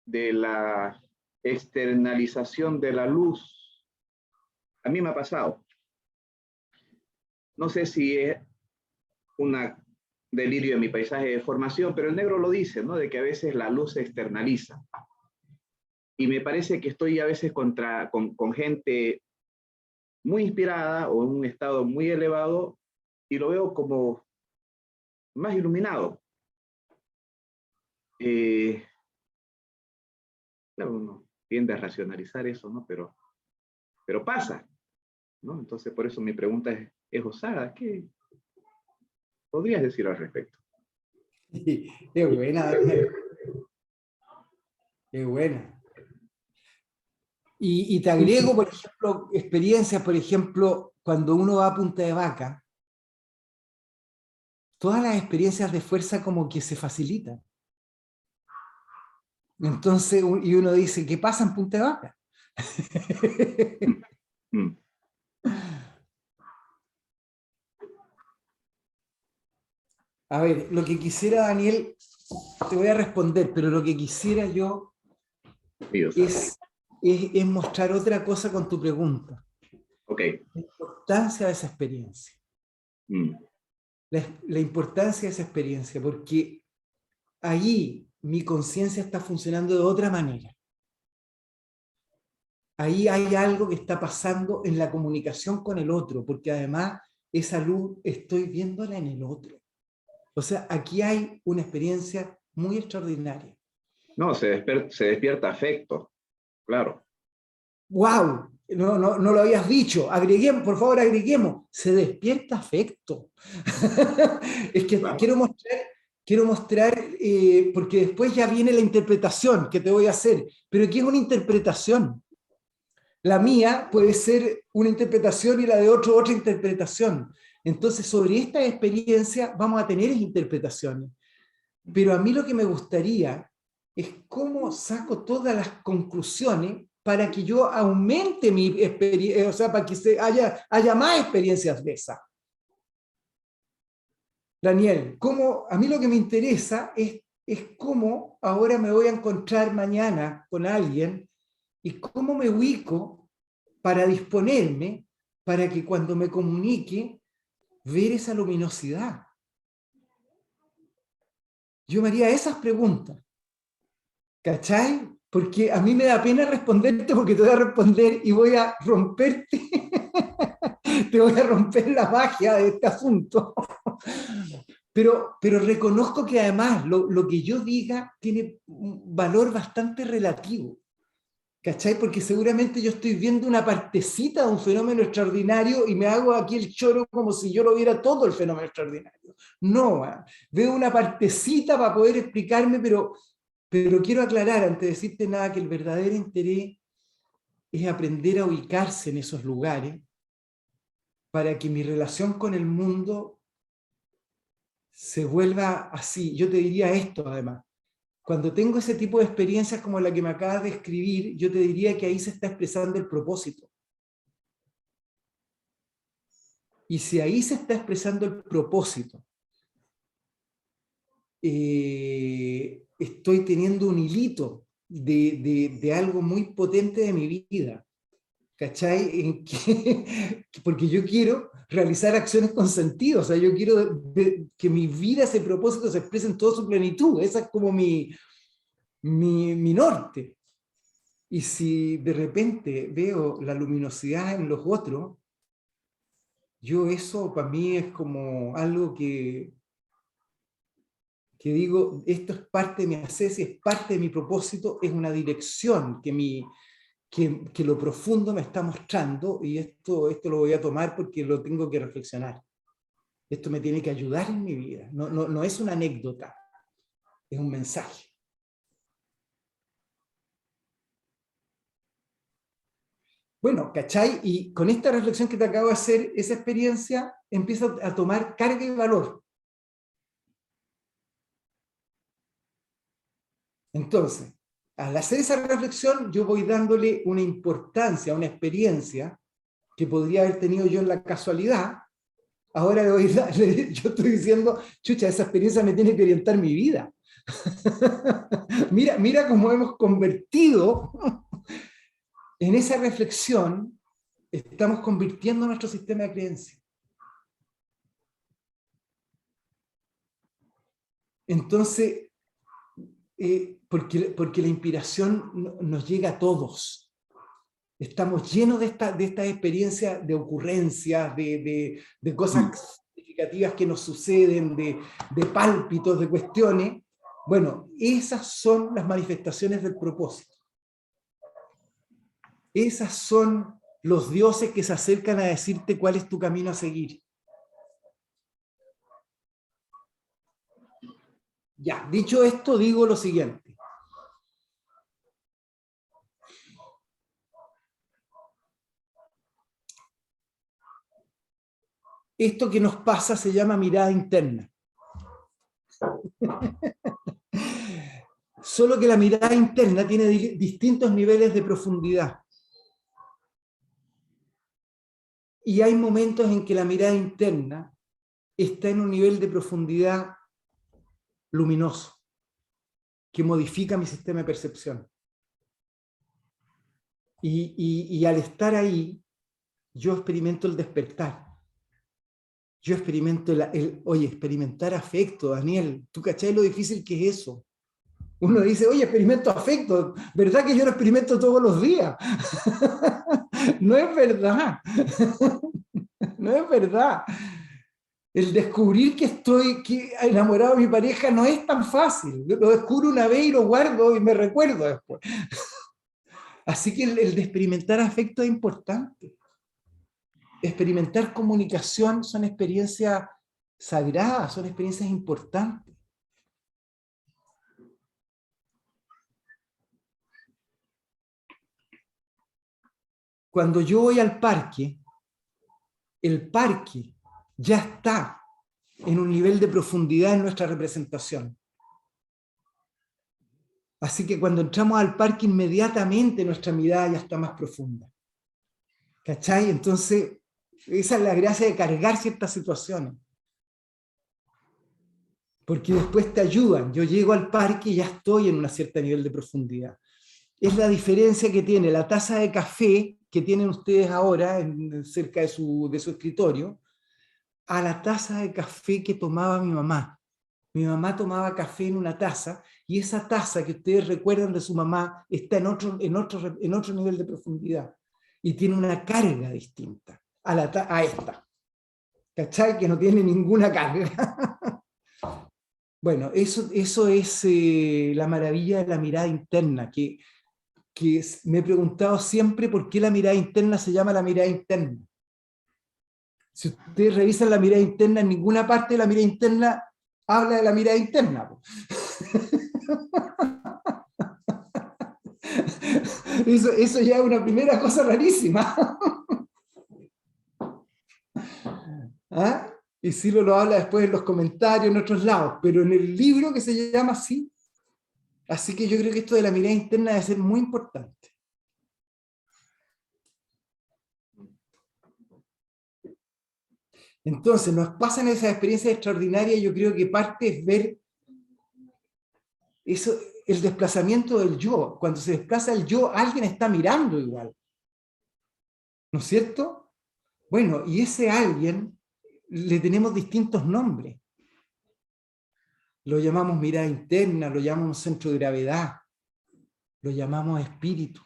de la externalización de la luz, a mí me ha pasado. No sé si es un delirio de mi paisaje de formación, pero el negro lo dice, ¿no? De que a veces la luz se externaliza. Y me parece que estoy a veces con gente muy inspirada o en un estado muy elevado y lo veo como más iluminado. Claro, uno tiende a racionalizar eso, ¿no? Pero pasa, ¿no? Entonces, por eso mi pregunta es osada. ¿Qué podrías decir al respecto? Qué buena, Daniel. Qué buena. Y te agrego, por ejemplo, experiencias, por ejemplo, cuando uno va a Punta de Vaca, todas las experiencias de fuerza como que se facilitan. Entonces, y uno dice, ¿qué pasa en Punta de Vaca? A ver, lo que quisiera, Daniel, te voy a responder, pero lo que quisiera yo es mostrar otra cosa con tu pregunta. Ok. La importancia de esa experiencia. La importancia de esa experiencia, porque ahí mi conciencia está funcionando de otra manera. Ahí hay algo que está pasando en la comunicación con el otro, porque además esa luz estoy viéndola en el otro. O sea, aquí hay una experiencia muy extraordinaria. No, se despierta afecto, claro. ¡Wow! No lo habías dicho. Agreguemos, por favor, agreguemos. Se despierta afecto. Es que claro. Quiero mostrar porque después ya viene la interpretación que te voy a hacer. Pero ¿qué es una interpretación? La mía puede ser una interpretación y la de otro otra interpretación. Entonces, sobre esta experiencia vamos a tener interpretaciones. Pero a mí lo que me gustaría es cómo saco todas las conclusiones para que yo aumente mi experiencia, o sea, para que haya más experiencias de esa. Daniel, a mí lo que me interesa es cómo ahora me voy a encontrar mañana con alguien y cómo me ubico para disponerme para que cuando me comunique, ver esa luminosidad. Yo me haría esas preguntas. ¿Cachai? Porque a mí me da pena responderte porque te voy a responder y voy a romperte. Te voy a romper la magia de este asunto. Pero reconozco que además lo que yo diga tiene un valor bastante relativo. ¿Cachai? Porque seguramente yo estoy viendo una partecita de un fenómeno extraordinario y me hago aquí el choro como si yo lo viera todo el fenómeno extraordinario. No, veo una partecita para poder explicarme, pero quiero aclarar, antes de decirte nada, que el verdadero interés es aprender a ubicarse en esos lugares para que mi relación con el mundo se vuelva así. Yo te diría esto además. Cuando tengo ese tipo de experiencias como la que me acabas de escribir, yo te diría que ahí se está expresando el propósito. Y si ahí se está expresando el propósito, estoy teniendo un hilito de algo muy potente de mi vida. ¿Cachai? Porque yo quiero realizar acciones con sentido, o sea, yo quiero que mi vida, ese propósito, se exprese en toda su plenitud. Esa es como mi norte. Y si de repente veo la luminosidad en los otros, eso para mí es como algo que digo, esto es parte de mi ascesia, es parte de mi propósito, es una dirección que lo profundo me está mostrando, y esto lo voy a tomar porque lo tengo que reflexionar. Esto me tiene que ayudar en mi vida. No es una anécdota, es un mensaje. Bueno, ¿cachai? Y con esta reflexión que te acabo de hacer, esa experiencia empieza a tomar carga y valor. Entonces, al hacer esa reflexión, yo voy dándole una importancia a una experiencia que podría haber tenido yo en la casualidad. Ahora yo estoy diciendo, chucha, esa experiencia me tiene que orientar mi vida. mira cómo hemos convertido en esa reflexión, estamos convirtiendo nuestro sistema de creencias. Entonces, porque la inspiración nos llega a todos. Estamos llenos de estas experiencias, de ocurrencias, de cosas significativas que nos suceden, de pálpitos, de cuestiones. Bueno, esas son las manifestaciones del propósito. Esas son los dioses que se acercan a decirte cuál es tu camino a seguir. Ya, dicho esto, digo lo siguiente. Esto que nos pasa se llama mirada interna. Solo que la mirada interna tiene distintos niveles de profundidad. Y hay momentos en que la mirada interna está en un nivel de profundidad luminoso, que modifica mi sistema de percepción. Y al estar ahí, yo experimento el despertar. Yo experimento experimentar afecto, Daniel. ¿Tú cachai lo difícil que es eso? Uno dice, oye, experimento afecto. ¿Verdad que yo lo experimento todos los días? No es verdad. No es verdad. El descubrir que estoy enamorado de mi pareja no es tan fácil. Lo descubro una vez y lo guardo y me recuerdo después. Así que el de experimentar afecto es importante. Experimentar comunicación son experiencias sagradas, son experiencias importantes. Cuando yo voy al parque, el parque ya está en un nivel de profundidad en nuestra representación. Así que cuando entramos al parque, inmediatamente nuestra mirada ya está más profunda. ¿Cachai? Entonces, esa es la gracia de cargar ciertas situaciones. Porque después te ayudan. Yo llego al parque y ya estoy en un cierto nivel de profundidad. Es la diferencia que tiene la taza de café que tienen ustedes ahora cerca de su escritorio, a la taza de café que tomaba mi mamá. Mi mamá tomaba café en una taza, y esa taza que ustedes recuerdan de su mamá está en otro nivel de profundidad, y tiene una carga distinta a esta. ¿Cachai? Que no tiene ninguna carga. Bueno, eso es la maravilla de la mirada interna, que me he preguntado siempre por qué la mirada interna se llama la mirada interna. Si ustedes revisan la mirada interna, en ninguna parte de la mirada interna habla de la mirada interna. Eso ya es una primera cosa rarísima. ¿Ah? Y Silo lo habla después en los comentarios en otros lados, pero en el libro que se llama así, Así que yo creo que esto de la mirada interna debe ser muy importante. Entonces, nos pasan esas experiencias extraordinarias. Yo creo que parte es ver eso, el desplazamiento del yo. Cuando se desplaza el yo, alguien está mirando igual. ¿No es cierto? Bueno, y ese alguien le tenemos distintos nombres. Lo llamamos mirada interna, lo llamamos centro de gravedad, lo llamamos espíritu,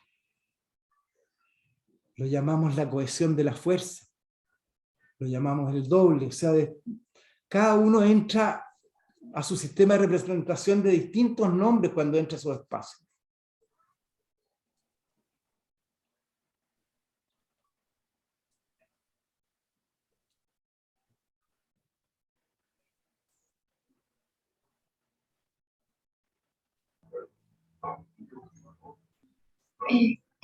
lo llamamos la cohesión de la fuerza, lo llamamos el doble. O sea, cada uno entra a su sistema de representación de distintos nombres cuando entra a su espacio.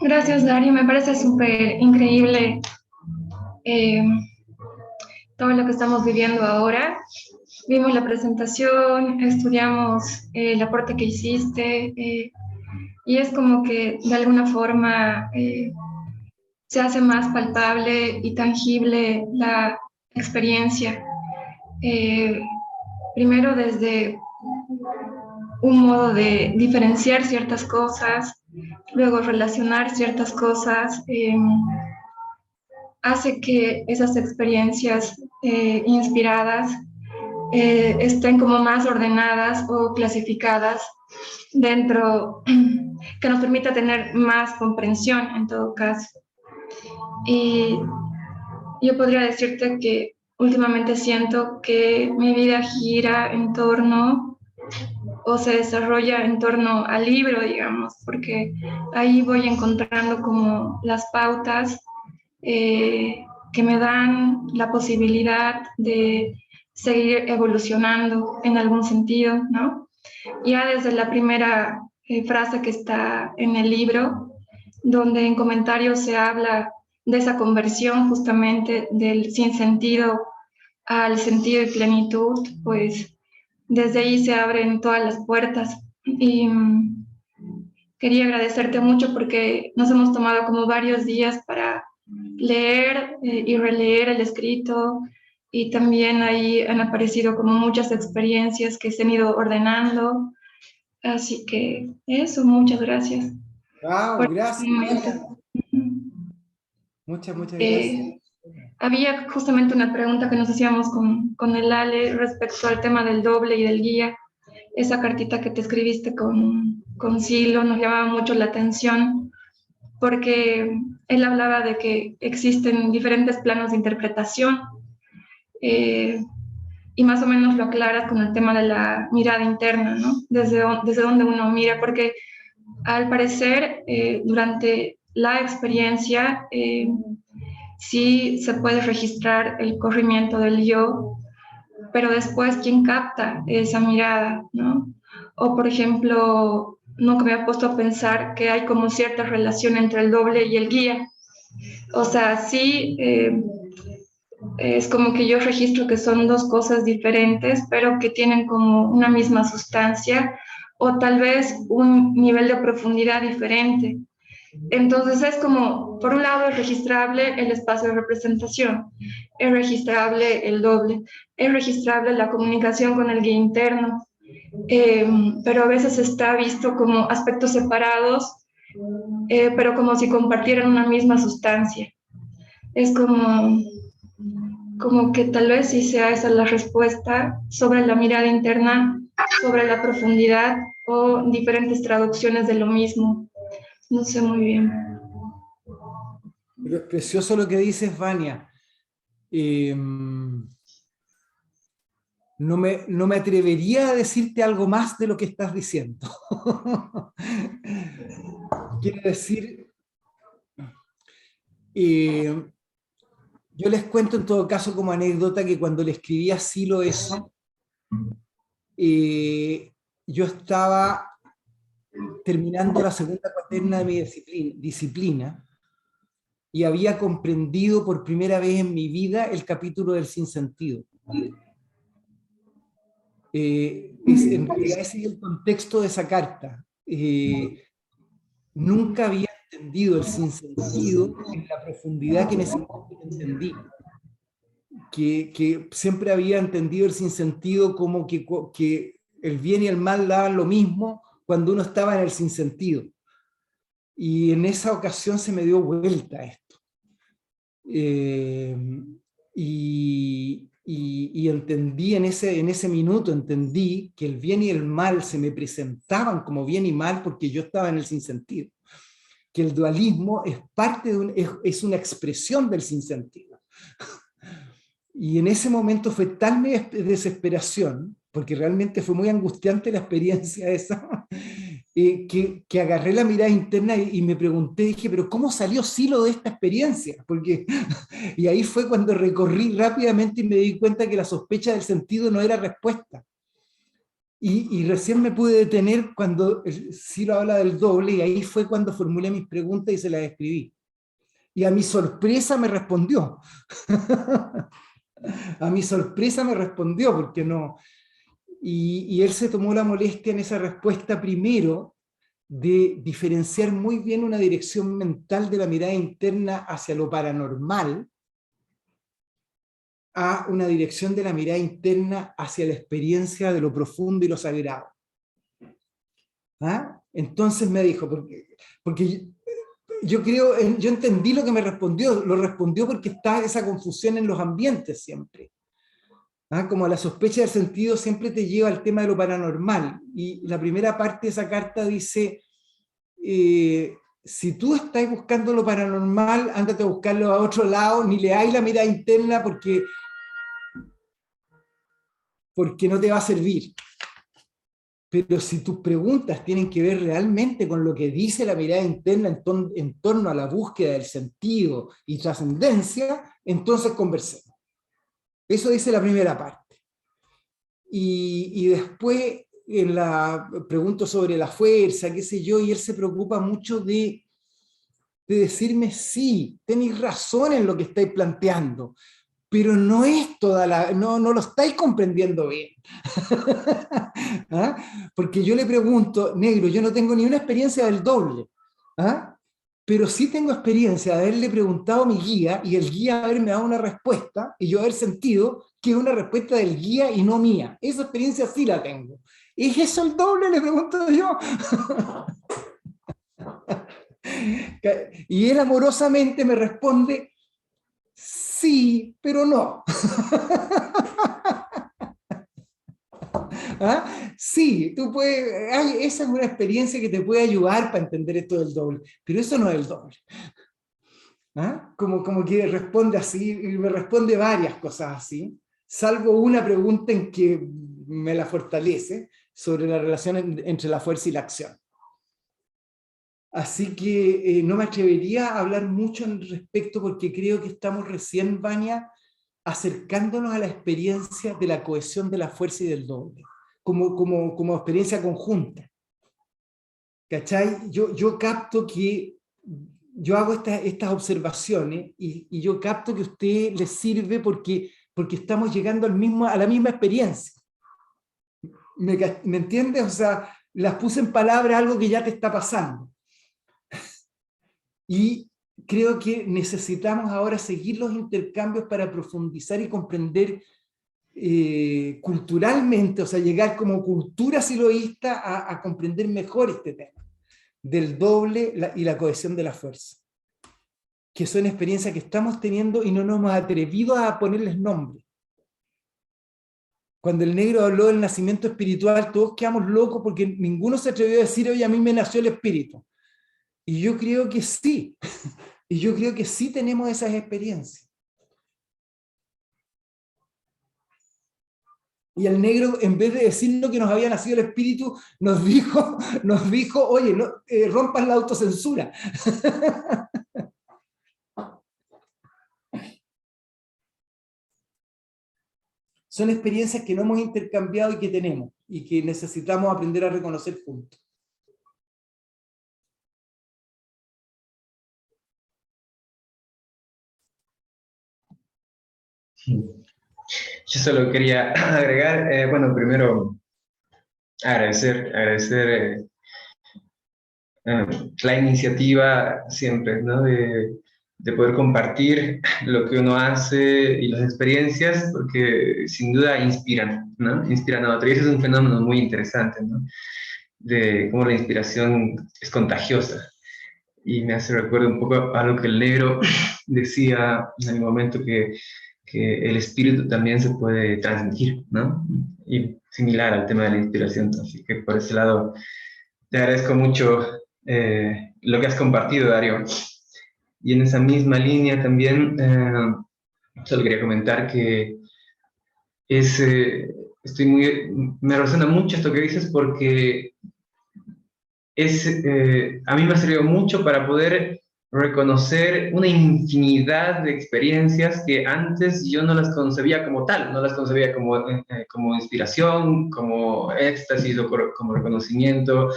Gracias, Dario. Me parece súper increíble todo lo que estamos viviendo ahora. Vimos la presentación, estudiamos el aporte que hiciste y es como que de alguna forma se hace más palpable y tangible la experiencia. Primero desde un modo de diferenciar ciertas cosas, luego relacionar ciertas cosas, hace que esas experiencias inspiradas estén como más ordenadas o clasificadas dentro, que nos permita tener más comprensión en todo caso. Y yo podría decirte que últimamente siento que mi vida gira en torno o se desarrolla en torno al libro, digamos, porque ahí voy encontrando como las pautas que me dan la posibilidad de seguir evolucionando en algún sentido, ¿no? Ya desde la primera frase que está en el libro, donde en comentarios se habla de esa conversión justamente del sinsentido al sentido y plenitud, pues desde ahí se abren todas las puertas. Y quería agradecerte mucho porque nos hemos tomado como varios días para leer y releer el escrito, y también ahí han aparecido como muchas experiencias que se han ido ordenando. Así que eso, muchas gracias. ¡Wow! Gracias. Muchas gracias. Había justamente una pregunta que nos hacíamos con el Ale respecto al tema del doble y del guía. Esa cartita que te escribiste con Silo nos llamaba mucho la atención porque él hablaba de que existen diferentes planos de interpretación y más o menos lo aclaras con el tema de la mirada interna, ¿no? Desde donde uno mira, porque al parecer durante la experiencia sí se puede registrar el corrimiento del yo, pero después, ¿quién capta esa mirada, no? O, por ejemplo, nunca me había puesto a pensar que hay como cierta relación entre el doble y el guía. O sea, sí, es como que yo registro que son dos cosas diferentes, pero que tienen como una misma sustancia o tal vez un nivel de profundidad diferente. Entonces es como, por un lado es registrable el espacio de representación, es registrable el doble, es registrable la comunicación con el guía interno, pero a veces está visto como aspectos separados, pero como si compartieran una misma sustancia. Es como que tal vez sí sea esa la respuesta sobre la mirada interna, sobre la profundidad o diferentes traducciones de lo mismo. No sé muy bien. Pero es precioso lo que dices, Vania. No me atrevería a decirte algo más de lo que estás diciendo. Quiero decir, yo les cuento en todo caso como anécdota que cuando le escribí a Silo eso, yo estaba terminando la segunda cuaterna de mi disciplina y había comprendido por primera vez en mi vida el capítulo del sinsentido. En realidad ese es el contexto de esa carta. nunca había entendido el sinsentido en la profundidad que en ese momento entendí. Que siempre había entendido el sinsentido como que el bien y el mal daban lo mismo cuando uno estaba en el sinsentido. Y en esa ocasión se me dio vuelta esto. Y entendí en ese minuto, entendí que el bien y el mal se me presentaban como bien y mal porque yo estaba en el sinsentido. Que el dualismo es parte es una expresión del sinsentido. Y en ese momento fue tal mi desesperación, porque realmente fue muy angustiante la experiencia esa, que agarré la mirada interna y me pregunté, dije, pero ¿cómo salió Silo de esta experiencia? Porque, y ahí fue cuando recorrí rápidamente y me di cuenta que la sospecha del sentido no era respuesta. Y recién me pude detener cuando Silo habla del doble, y ahí fue cuando formulé mis preguntas y se las escribí. Y a mi sorpresa me respondió. A mi sorpresa me respondió, porque no. Y él se tomó la molestia en esa respuesta primero de diferenciar muy bien una dirección mental de la mirada interna hacia lo paranormal a una dirección de la mirada interna hacia la experiencia de lo profundo y lo sagrado. ¿Ah? Entonces me dijo, porque yo creo, yo entendí lo que me respondió, lo respondió porque está esa confusión en los ambientes siempre. ¿Ah? Como la sospecha del sentido siempre te lleva al tema de lo paranormal. Y la primera parte de esa carta dice, si tú estás buscando lo paranormal, ándate a buscarlo a otro lado, ni le hay la mirada interna porque no te va a servir. Pero si tus preguntas tienen que ver realmente con lo que dice la mirada interna en torno a la búsqueda del sentido y trascendencia, entonces conversemos. Eso dice la primera parte. Y después pregunto sobre la fuerza, qué sé yo, y él se preocupa mucho de decirme, sí, tenéis razón en lo que estáis planteando, pero no es no lo estáis comprendiendo bien. ¿Ah? Porque yo le pregunto, negro, yo no tengo ni una experiencia del doble, ¿ah? Pero sí tengo experiencia de haberle preguntado a mi guía y el guía haberme dado una respuesta y yo haber sentido que es una respuesta del guía y no mía. Esa experiencia sí la tengo. ¿Es eso el doble? Le pregunto yo. Y él amorosamente me responde, sí, pero no. ¿Ah? Sí, tú puedes, esa es una experiencia que te puede ayudar para entender esto del doble, pero eso no es el doble. ¿Ah? Como que responde así, y me responde varias cosas así, salvo una pregunta en que me la fortalece sobre la relación entre la fuerza y la acción. Así que no me atrevería a hablar mucho al respecto porque creo que estamos recién, Vania, acercándonos a la experiencia de la cohesión de la fuerza y del doble, como experiencia conjunta. ¿Cachai? Yo capto que yo hago estas observaciones y yo capto que a usted le sirve porque estamos llegando a la misma experiencia. ¿Me entiendes? O sea, las puse en palabras algo que ya te está pasando. Y creo que necesitamos ahora seguir los intercambios para profundizar y comprender culturalmente, o sea, llegar como cultura siloísta a comprender mejor este tema del doble y la cohesión de la fuerza, que son experiencias que estamos teniendo y no nos hemos atrevido a ponerles nombre. Cuando el negro habló del nacimiento espiritual, todos quedamos locos porque ninguno se atrevió a decir, oye, a mí me nació el espíritu. Y yo creo que sí, y yo creo que sí tenemos esas experiencias. Y el negro, en vez de decirnos que nos había nacido el espíritu, nos dijo oye, no, rompan la autocensura. Son experiencias que no hemos intercambiado y que tenemos, y que necesitamos aprender a reconocer juntos. Yo solo quería agregar, bueno, primero agradecer la iniciativa siempre, ¿no? De poder compartir lo que uno hace y las experiencias, porque sin duda inspiran, ¿no? Inspiran a otros. Y ese es un fenómeno muy interesante, ¿no? De cómo la inspiración es contagiosa. Y me hace recuerdo un poco a lo que el negro decía en el momento que el espíritu también se puede transmitir, ¿no? Y similar al tema de la inspiración. Así que por ese lado te agradezco mucho lo que has compartido, Darío. Y en esa misma línea también, solo quería comentar que es, me resuena mucho esto que dices porque a mí me ha servido mucho para poder reconocer una infinidad de experiencias que antes yo no las concebía como tal, no las concebía como inspiración, como éxtasis o como reconocimiento,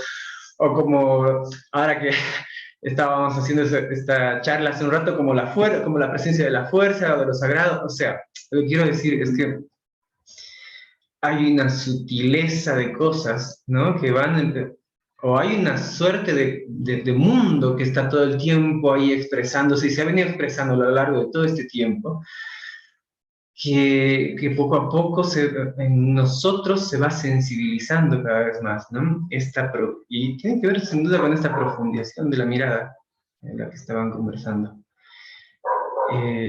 o como ahora que estábamos haciendo esta charla hace un rato, como como la presencia de la fuerza o de lo sagrado. O sea, lo que quiero decir es que hay una sutileza de cosas, ¿no? Que van, o hay una suerte de mundo que está todo el tiempo ahí expresándose y se ha venido expresando a lo largo de todo este tiempo, que poco a poco en nosotros se va sensibilizando cada vez más, ¿no? Y tiene que ver sin duda con esta profundización de la mirada en la que estaban conversando.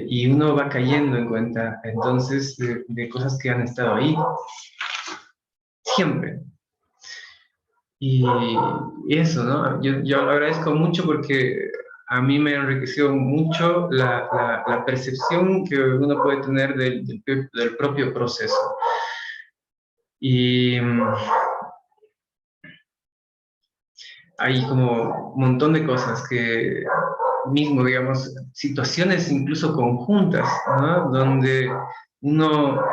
Y uno va cayendo en cuenta entonces de cosas que han estado ahí siempre. Y eso, ¿no? Yo lo agradezco mucho porque a mí me enriqueció mucho la percepción que uno puede tener del propio proceso. Y hay como un montón de cosas que mismo, digamos, situaciones incluso conjuntas, ¿no? Donde uno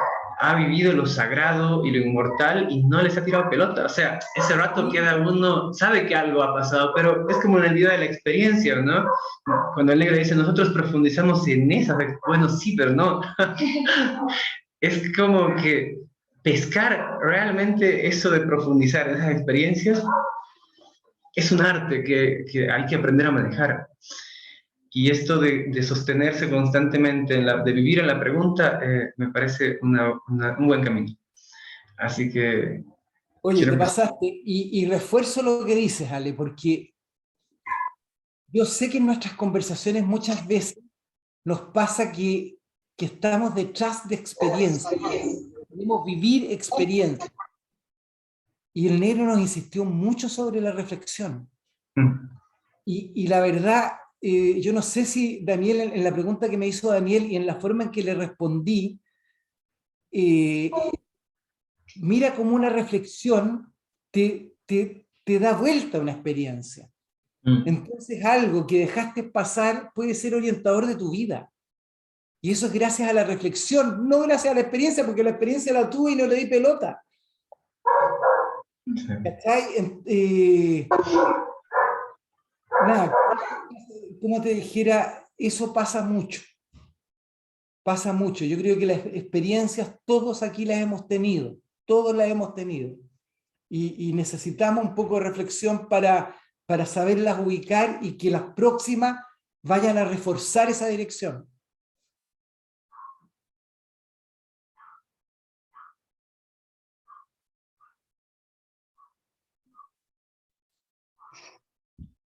ha vivido lo sagrado y lo inmortal y no les ha tirado pelota. O sea, ese rato cada uno sabe que algo ha pasado, pero es como en el día de la experiencia, ¿no? Cuando el negro dice, nosotros profundizamos en esas, bueno, sí, pero no. Es como que pescar realmente eso de profundizar en esas experiencias es un arte que hay que aprender a manejar. Y esto de sostenerse constantemente, de vivir en la pregunta, me parece un buen camino. Así que... Oye, te pasaste, y refuerzo lo que dices, Ale, porque yo sé que en nuestras conversaciones muchas veces nos pasa que estamos detrás de experiencias, queremos vivir experiencias. Y el negro nos insistió mucho sobre la reflexión. Y la verdad, yo no sé si Daniel, en la pregunta que me hizo Daniel y en la forma en que le respondí, mira cómo una reflexión te da vuelta a una experiencia. Entonces algo que dejaste pasar puede ser orientador de tu vida. Y eso es gracias a la reflexión, no gracias a la experiencia, porque la experiencia la tuve y no le di pelota. ¿Cachai? Nada, como te dijera, eso pasa mucho. Pasa mucho. Yo creo que las experiencias todos aquí las hemos tenido. Todos las hemos tenido. Y necesitamos un poco de reflexión para saberlas ubicar y que las próximas vayan a reforzar esa dirección.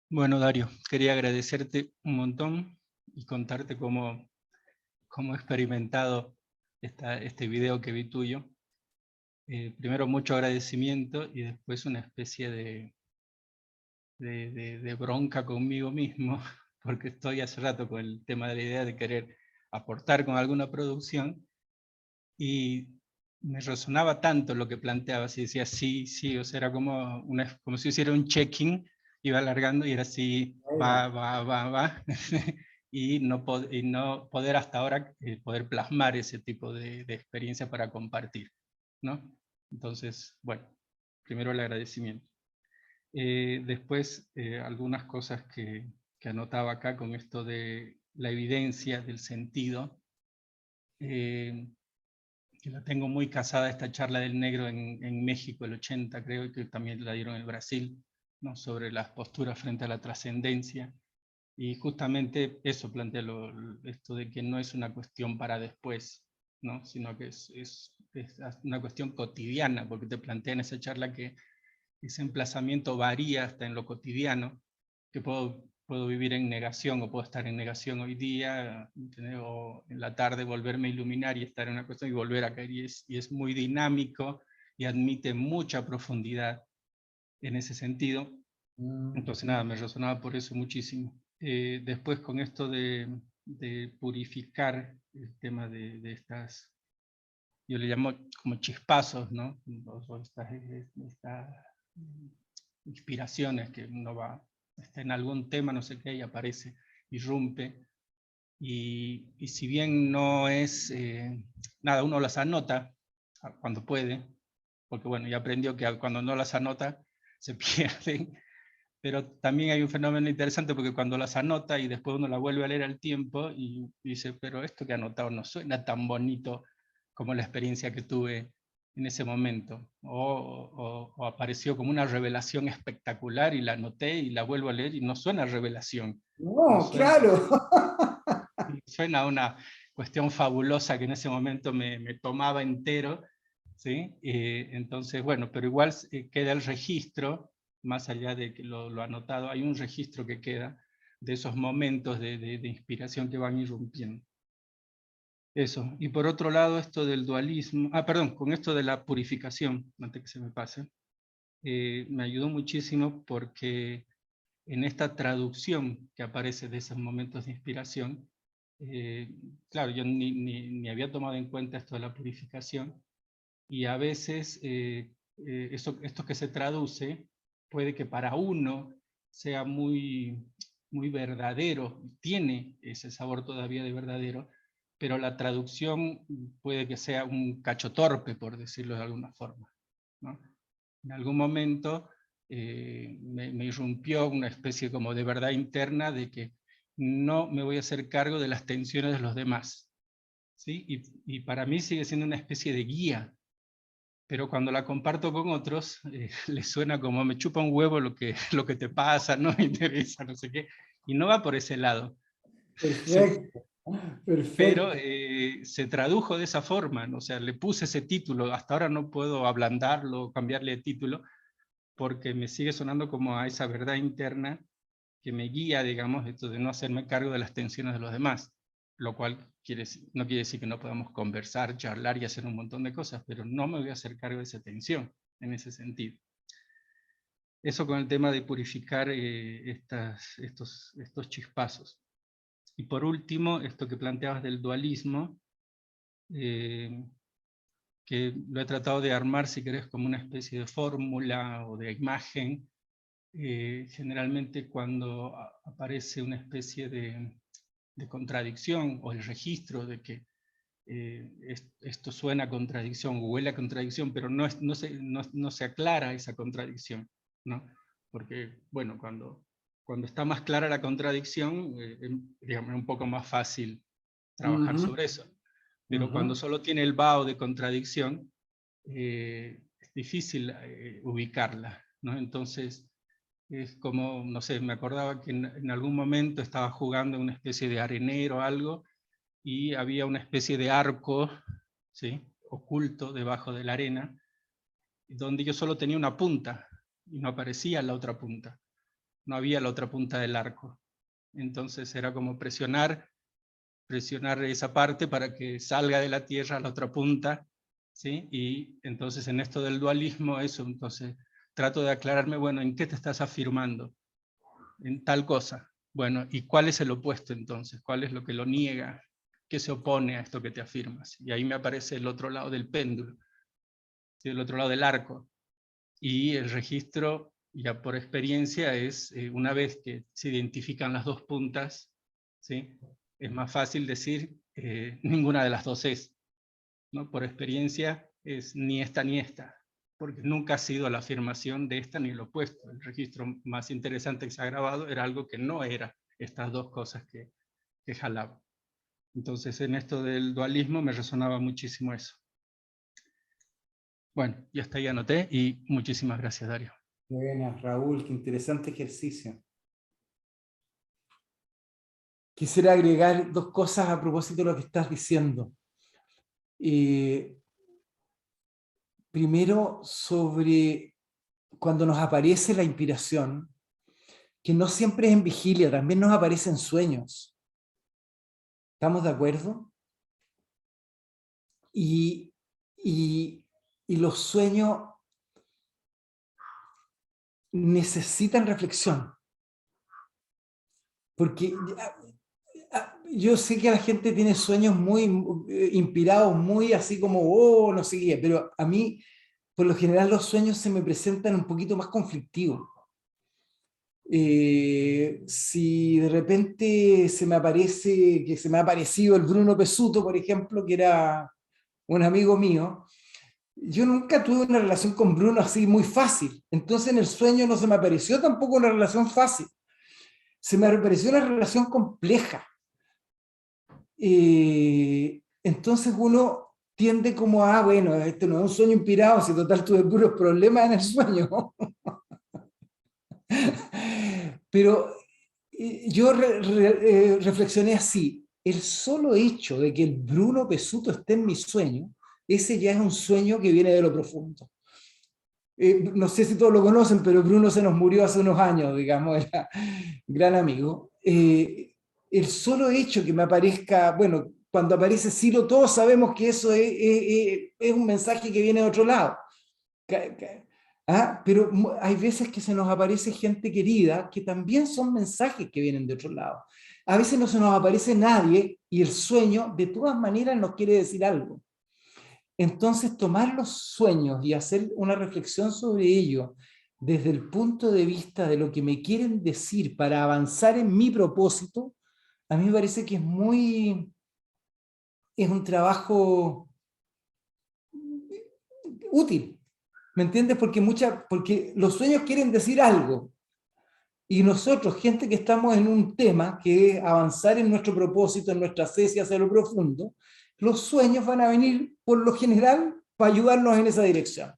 Bueno, Dario, quería agradecerte un montón y contarte cómo he experimentado este video que vi tuyo. Primero mucho agradecimiento y después una especie de bronca conmigo mismo, porque estoy hace rato con el tema de la idea de querer aportar con alguna producción y me resonaba tanto lo que planteabas y decía sí, sí, o sea, era como si hiciera un check-in, iba alargando y era así, va, y no poder hasta ahora poder plasmar ese tipo de experiencia para compartir, ¿no? Entonces, bueno, primero el agradecimiento. Después, algunas cosas que anotaba acá con esto de la evidencia del sentido, que la tengo muy casada esta charla del negro en México, el 80 creo, y que también la dieron en el Brasil, ¿no? Sobre las posturas frente a la trascendencia. Y justamente eso plantea esto de que no es una cuestión para después, ¿no? Sino que es una cuestión cotidiana, porque te plantea en esa charla que ese emplazamiento varía hasta en lo cotidiano, que puedo vivir en negación o puedo estar en negación hoy día, o en la tarde volverme a iluminar y estar en una cuestión y volver a caer, y es muy dinámico y admite mucha profundidad en ese sentido. Entonces nada, me resonaba por eso muchísimo. Después con esto de purificar el tema de estas, yo le llamo como chispazos, ¿no? O estas inspiraciones que uno está en algún tema, no sé qué, y aparece, irrumpe. Y si bien no es, nada, uno las anota cuando puede, porque bueno, ya aprendió que cuando no las anota se pierden. Pero también hay un fenómeno interesante porque cuando las anota y después uno la vuelve a leer al tiempo y dice, pero esto que he anotado no suena tan bonito como la experiencia que tuve en ese momento. O apareció como una revelación espectacular y la anoté y la vuelvo a leer y no suena a revelación. No, suena, claro. Suena a una cuestión fabulosa que en ese momento me tomaba entero, ¿sí? Entonces, bueno, pero igual queda el registro, más allá de que lo anotado, hay un registro que queda de esos momentos de inspiración que van irrumpiendo. Eso. Y por otro lado, esto del dualismo, perdón, con esto de la purificación, antes que se me pase, me ayudó muchísimo porque en esta traducción que aparece de esos momentos de inspiración, claro, yo ni había tomado en cuenta esto de la purificación, y a veces esto que se traduce puede que para uno sea muy, muy verdadero, tiene ese sabor todavía de verdadero, pero la traducción puede que sea un cacho torpe, por decirlo de alguna forma, ¿no? En algún momento me irrumpió una especie como de verdad interna de que no me voy a hacer cargo de las tensiones de los demás, ¿sí? Y para mí sigue siendo una especie de guía, pero cuando la comparto con otros, les suena como me chupa un huevo lo que te pasa, no me interesa, no sé qué, y no va por ese lado. Perfecto, Pero perfecto. se tradujo de esa forma, ¿no? O sea, le puse ese título, hasta ahora no puedo ablandarlo, cambiarle de título, porque me sigue sonando como a esa verdad interna que me guía, digamos, esto de no hacerme cargo de las tensiones de los demás, lo cual no quiere decir que no podamos conversar, charlar y hacer un montón de cosas, pero no me voy a hacer cargo de esa tensión, en ese sentido. Eso con el tema de purificar estos chispazos. Y por último, esto que planteabas del dualismo, que lo he tratado de armar, si querés, como una especie de fórmula o de imagen, generalmente cuando aparece una especie de contradicción o el registro de que esto suena a contradicción o huele a contradicción, pero no se aclara esa contradicción, ¿no? Porque, bueno, cuando está más clara la contradicción, digamos, es un poco más fácil trabajar sobre eso. Pero cuando solo tiene el vaho de contradicción, es difícil ubicarla, ¿no? Entonces, es como, no sé, me acordaba que en algún momento estaba jugando una especie de arenero o algo, y había una especie de arco, ¿sí?, oculto debajo de la arena, donde yo solo tenía una punta, y no aparecía la otra punta. No había la otra punta del arco. Entonces era como presionar esa parte para que salga de la tierra la otra punta, ¿sí? Y entonces en esto del dualismo, eso, entonces trato de aclararme, bueno, ¿en qué te estás afirmando? En tal cosa. Bueno, ¿y cuál es el opuesto entonces? ¿Cuál es lo que lo niega? ¿Qué se opone a esto que te afirmas? Y ahí me aparece el otro lado del péndulo, ¿sí?, el otro lado del arco. Y el registro, ya por experiencia, es una vez que se identifican las dos puntas, ¿sí?, es más fácil decir ninguna de las dos es, ¿no? Por experiencia es ni esta ni esta, porque nunca ha sido la afirmación de esta ni el opuesto. El registro más interesante que se ha grabado era algo que no era estas dos cosas que jalaba. Entonces en esto del dualismo me resonaba muchísimo eso. Bueno, y hasta ahí anoté, y muchísimas gracias, Dario. Buenas, Raúl, qué interesante ejercicio. Quisiera agregar dos cosas a propósito de lo que estás diciendo. Primero, sobre cuando nos aparece la inspiración, que no siempre es en vigilia, también nos aparece en sueños. ¿Estamos de acuerdo? Y los sueños necesitan reflexión. Porque yo sé que la gente tiene sueños muy inspirados, muy así como, oh, no sé qué, pero a mí, por lo general, los sueños se me presentan un poquito más conflictivos. Si de repente se me aparece, que se me ha aparecido el Bruno Pesuto, por ejemplo, que era un amigo mío, yo nunca tuve una relación con Bruno así muy fácil. Entonces en el sueño no se me apareció tampoco una relación fácil. Se me apareció una relación compleja. Entonces uno tiende como a, bueno, este no es un sueño inspirado, si total tuve puros problemas en el sueño. Pero yo reflexioné así, el solo hecho de que el Bruno Pesuto esté en mi sueño, ese ya es un sueño que viene de lo profundo. No sé si todos lo conocen, pero Bruno se nos murió hace unos años, digamos, era gran amigo. El solo hecho que me aparezca, bueno, cuando aparece Ciro, todos sabemos que eso es un mensaje que viene de otro lado. Pero hay veces que se nos aparece gente querida que también son mensajes que vienen de otro lado. A veces no se nos aparece nadie y el sueño de todas maneras nos quiere decir algo. Entonces tomar los sueños y hacer una reflexión sobre ello desde el punto de vista de lo que me quieren decir para avanzar en mi propósito, a mí me parece que es un trabajo útil. ¿Me entiendes? Porque los sueños quieren decir algo. Y nosotros, gente que estamos en un tema que es avanzar en nuestro propósito, en nuestra cesia hacia lo profundo, los sueños van a venir, por lo general, para ayudarnos en esa dirección.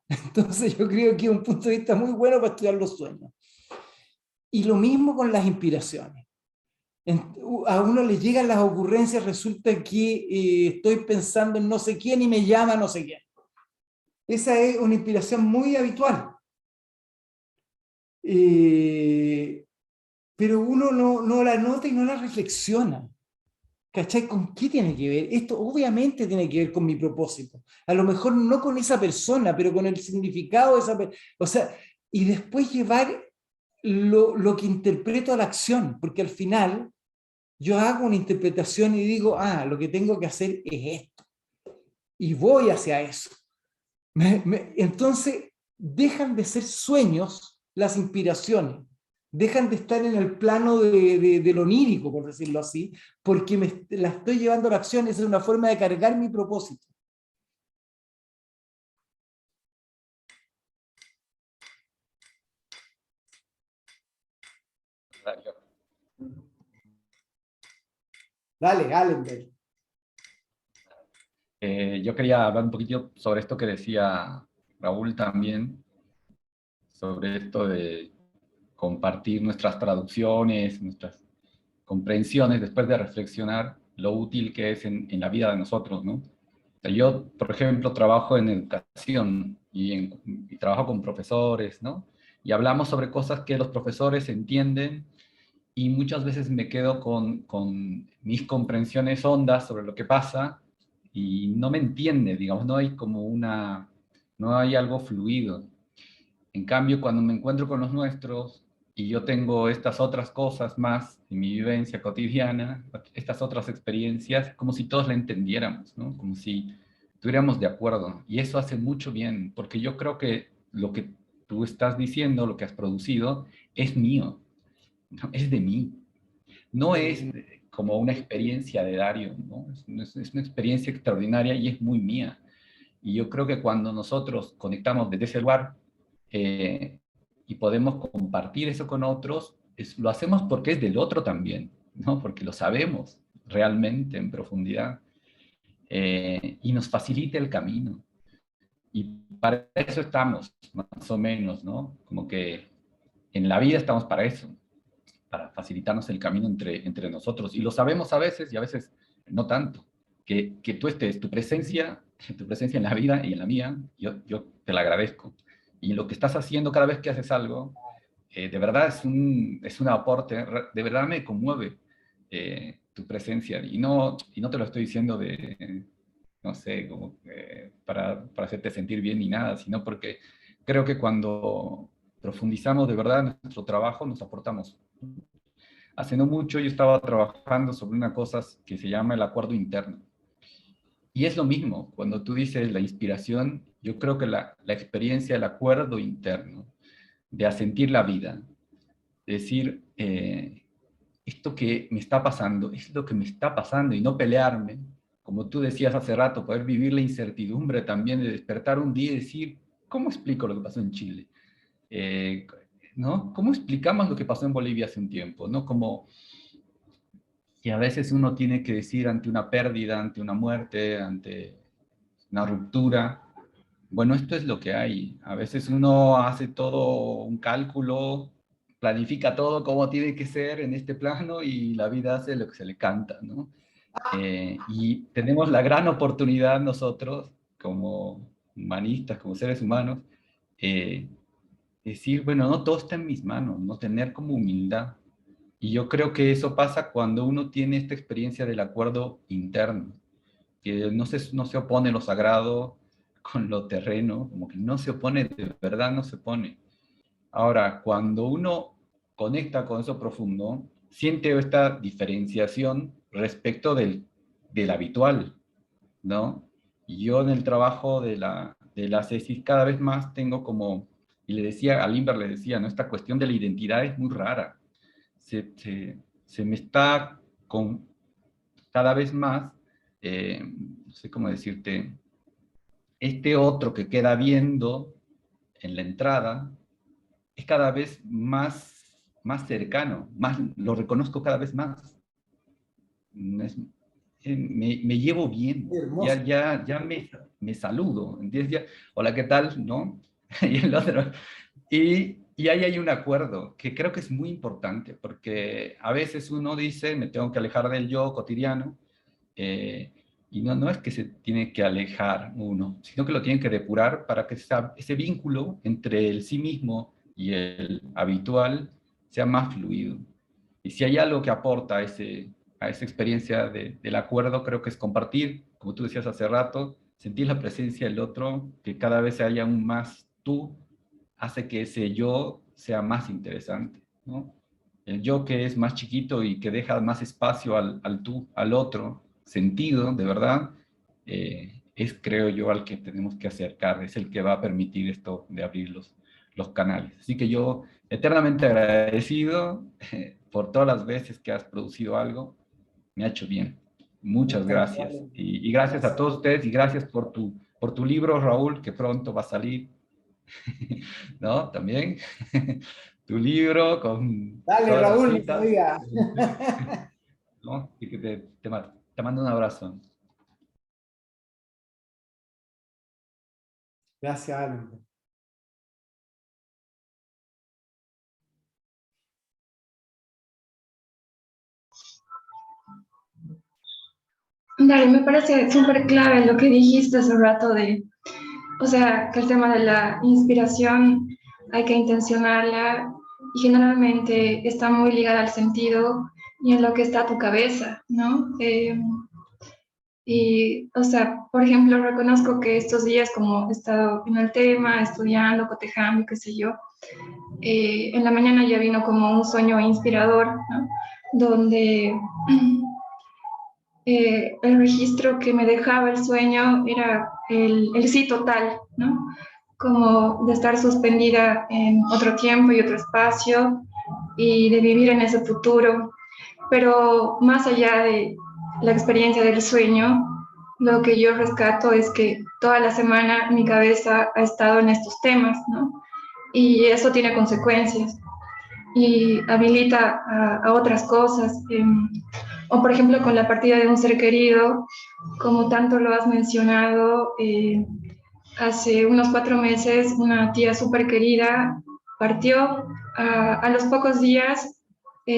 Entonces yo creo que es un punto de vista muy bueno para estudiar los sueños. Y lo mismo con las inspiraciones. A uno le llegan las ocurrencias, resulta que estoy pensando en no sé quién y me llama no sé quién. Esa es una inspiración muy habitual. Pero uno no la nota y no la reflexiona. ¿Cachai? ¿Con qué tiene que ver? Esto obviamente tiene que ver con mi propósito. A lo mejor no con esa persona, pero con el significado de esa persona. O sea, y después llevar lo que interpreto a la acción, porque al final yo hago una interpretación y digo, lo que tengo que hacer es esto. Y voy hacia eso. Entonces, dejan de ser sueños las inspiraciones, dejan de estar en el plano de lo onírico, por decirlo así, porque la estoy llevando a la acción, esa es una forma de cargar mi propósito. Dale, Allenberg. Yo quería hablar un poquito sobre esto que decía Raúl también, sobre esto de compartir nuestras traducciones, nuestras comprensiones, después de reflexionar lo útil que es en la vida de nosotros, ¿no? O sea, yo, por ejemplo, trabajo en educación y trabajo con profesores, ¿no? Y hablamos sobre cosas que los profesores entienden y muchas veces me quedo con mis comprensiones hondas sobre lo que pasa y no me entiende, digamos, no hay algo fluido. En cambio, cuando me encuentro con los nuestros y yo tengo estas otras cosas más en mi vivencia cotidiana, estas otras experiencias, como si todos la entendiéramos, ¿no? Como si estuviéramos de acuerdo. Y eso hace mucho bien, porque yo creo que lo que tú estás diciendo, lo que has producido, es mío, ¿no? Es de mí. No es como una experiencia de Dario, ¿no? Es una experiencia extraordinaria y es muy mía. Y yo creo que cuando nosotros conectamos desde ese lugar y podemos compartir eso con otros, lo hacemos porque es del otro también, ¿no? Porque lo sabemos realmente en profundidad y nos facilita el camino. Y para eso estamos, más o menos, ¿no? Como que en la vida estamos para eso, para facilitarnos el camino entre nosotros. Y lo sabemos a veces y a veces no tanto. Que tú estés, tu presencia en la vida y en la mía, yo te la agradezco. Y lo que estás haciendo cada vez que haces algo, de verdad es un aporte, de verdad me conmueve tu presencia. Y no te lo estoy diciendo no sé, como para hacerte sentir bien ni nada, sino porque creo que cuando profundizamos de verdad en nuestro trabajo, nos aportamos. Hace no mucho yo estaba trabajando sobre una cosa que se llama el acuerdo interno. Y es lo mismo, cuando tú dices la inspiración, yo creo que la experiencia del acuerdo interno, de asentir la vida, de decir, esto que me está pasando, es lo que me está pasando, y no pelearme, como tú decías hace rato, poder vivir la incertidumbre también de despertar un día y decir, ¿cómo explico lo que pasó en Chile? ¿No? ¿Cómo explicamos lo que pasó en Bolivia hace un tiempo? ¿No? Como que a veces uno tiene que decir ante una pérdida, ante una muerte, ante una ruptura, bueno, esto es lo que hay. A veces uno hace todo un cálculo, planifica todo como tiene que ser en este plano y la vida hace lo que se le canta, ¿no? Y tenemos la gran oportunidad nosotros, como humanistas, como seres humanos, decir, bueno, no todo está en mis manos, no tener como humildad. Y yo creo que eso pasa cuando uno tiene esta experiencia del acuerdo interno, que no se opone lo sagrado con lo terreno, como que no se opone, de verdad no se opone. Ahora, cuando uno conecta con eso profundo, siente esta diferenciación respecto del habitual, ¿no? Y yo en el trabajo de la tesis cada vez más tengo como, y le decía, a Limber le decía, ¿no? Esta cuestión de la identidad es muy rara. Se me está con cada vez más, no sé cómo decirte, este otro que queda viendo en la entrada es cada vez más cercano, lo reconozco cada vez más. Me llevo bien, ya me saludo, ¿entiendes? Ya, hola, ¿qué tal? ¿No? Y el otro. Y ahí hay un acuerdo que creo que es muy importante, porque a veces uno dice, me tengo que alejar del yo cotidiano, y no es que se tiene que alejar uno, sino que lo tiene que depurar para que ese vínculo entre el sí mismo y el habitual sea más fluido. Y si hay algo que aporta a esa experiencia del acuerdo, creo que es compartir, como tú decías hace rato, sentir la presencia del otro, que cada vez haya un más tú, hace que ese yo sea más interesante, ¿no? El yo que es más chiquito y que deja más espacio al tú, al otro, sentido, de verdad, es, creo yo, al que tenemos que acercar, es el que va a permitir esto de abrir los canales. Así que yo, eternamente agradecido por todas las veces que has producido algo, me ha hecho bien. Muchas gracias. Y gracias a todos ustedes y gracias por tu libro, Raúl, que pronto va a salir. ¿No? También. Tu libro con... Dale, Raúl, oiga. ¿No? Y que te mando un abrazo. Gracias, Alan. Dale, me parece súper clave lo que dijiste hace rato o sea, que el tema de la inspiración hay que intencionarla y generalmente está muy ligada al sentido y en lo que está tu cabeza, ¿no? Y, o sea, por ejemplo, reconozco que estos días, como he estado en el tema, estudiando, cotejando, qué sé yo, en la mañana ya vino como un sueño inspirador, ¿no? Donde el registro que me dejaba el sueño era el sí total, ¿no? Como de estar suspendida en otro tiempo y otro espacio y de vivir en ese futuro. Pero más allá de la experiencia del sueño, lo que yo rescato es que toda la semana mi cabeza ha estado en estos temas, ¿no? Y eso tiene consecuencias y habilita a otras cosas. O por ejemplo con la partida de un ser querido, como tanto lo has mencionado, hace unos 4 meses una tía súper querida partió. A los pocos días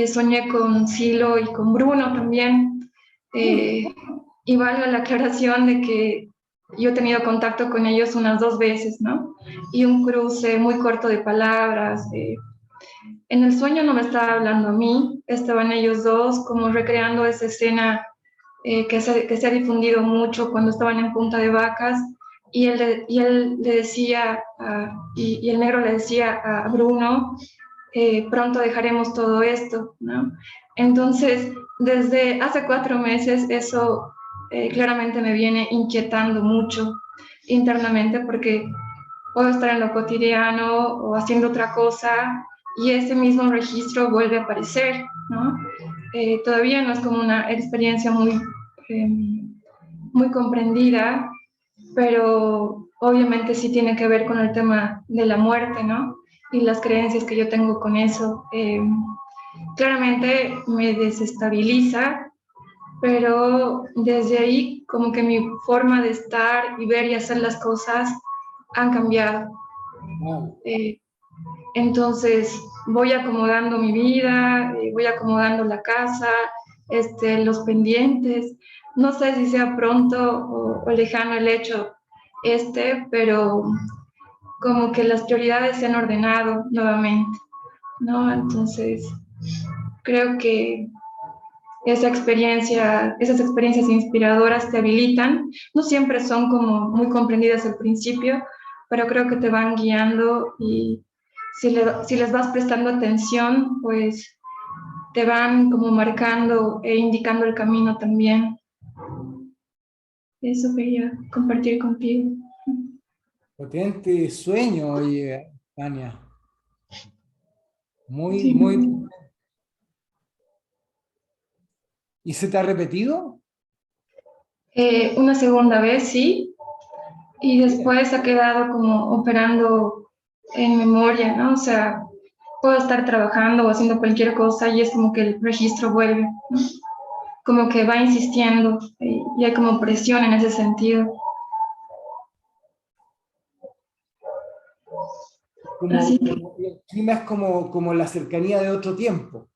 soñé con Silo y con Bruno también. Y valga la aclaración de que yo he tenido contacto con ellos unas 2 veces, ¿no? Y un cruce muy corto de palabras. En el sueño no me estaba hablando a mí, estaban ellos dos como recreando esa escena que se ha difundido mucho cuando estaban en Punta de Vacas, y él le decía, y el negro le decía a Bruno, pronto dejaremos todo esto, ¿no? Entonces, desde hace 4 meses eso claramente me viene inquietando mucho internamente, porque puedo estar en lo cotidiano o haciendo otra cosa y ese mismo registro vuelve a aparecer, ¿no? Todavía no es como una experiencia muy comprendida, pero obviamente sí tiene que ver con el tema de la muerte, ¿no? Y las creencias que yo tengo con eso. Claramente me desestabiliza, pero desde ahí como que mi forma de estar y ver y hacer las cosas han cambiado. Wow. Entonces voy acomodando mi vida, voy acomodando la casa, los pendientes. No sé si sea pronto o lejano el hecho pero como que las prioridades se han ordenado nuevamente, ¿no? Entonces creo que esas experiencias inspiradoras te habilitan. No siempre son como muy comprendidas al principio, pero creo que te van guiando y si les vas prestando atención, pues te van como marcando e indicando el camino también. Eso quería compartir contigo. Potente sueño, oye, Tania. Muy, Sí. muy... ¿Y se te ha repetido? Una segunda vez, sí, y después ha quedado como operando en memoria, ¿no? O sea, puedo estar trabajando o haciendo cualquier cosa y es como que el registro vuelve, ¿no? Como que va insistiendo y hay como presión en ese sentido. Así. El clima es como la cercanía de otro tiempo.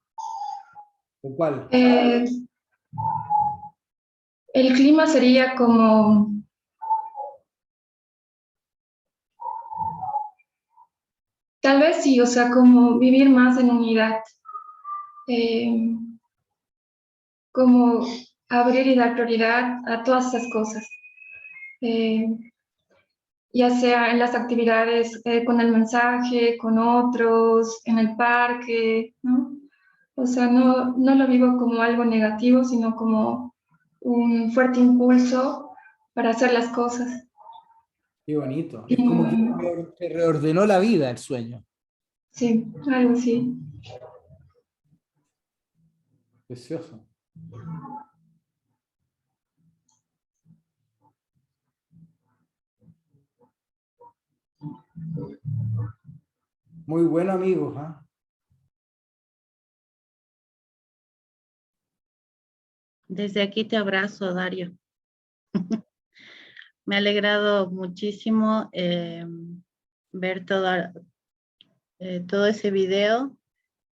¿O cuál? El clima sería como... Tal vez sí, o sea, como vivir más en unidad. Como abrir y dar prioridad a todas esas cosas. Ya sea en las actividades con el mensaje, con otros, en el parque, ¿no? O sea, no lo vivo como algo negativo, sino como un fuerte impulso para hacer las cosas. Qué bonito. Es como que te reordenó la vida el sueño. Sí, algo así. Precioso. Muy bueno, amigos. ¿Ah? Desde aquí te abrazo, Dario. Me ha alegrado muchísimo ver todo ese video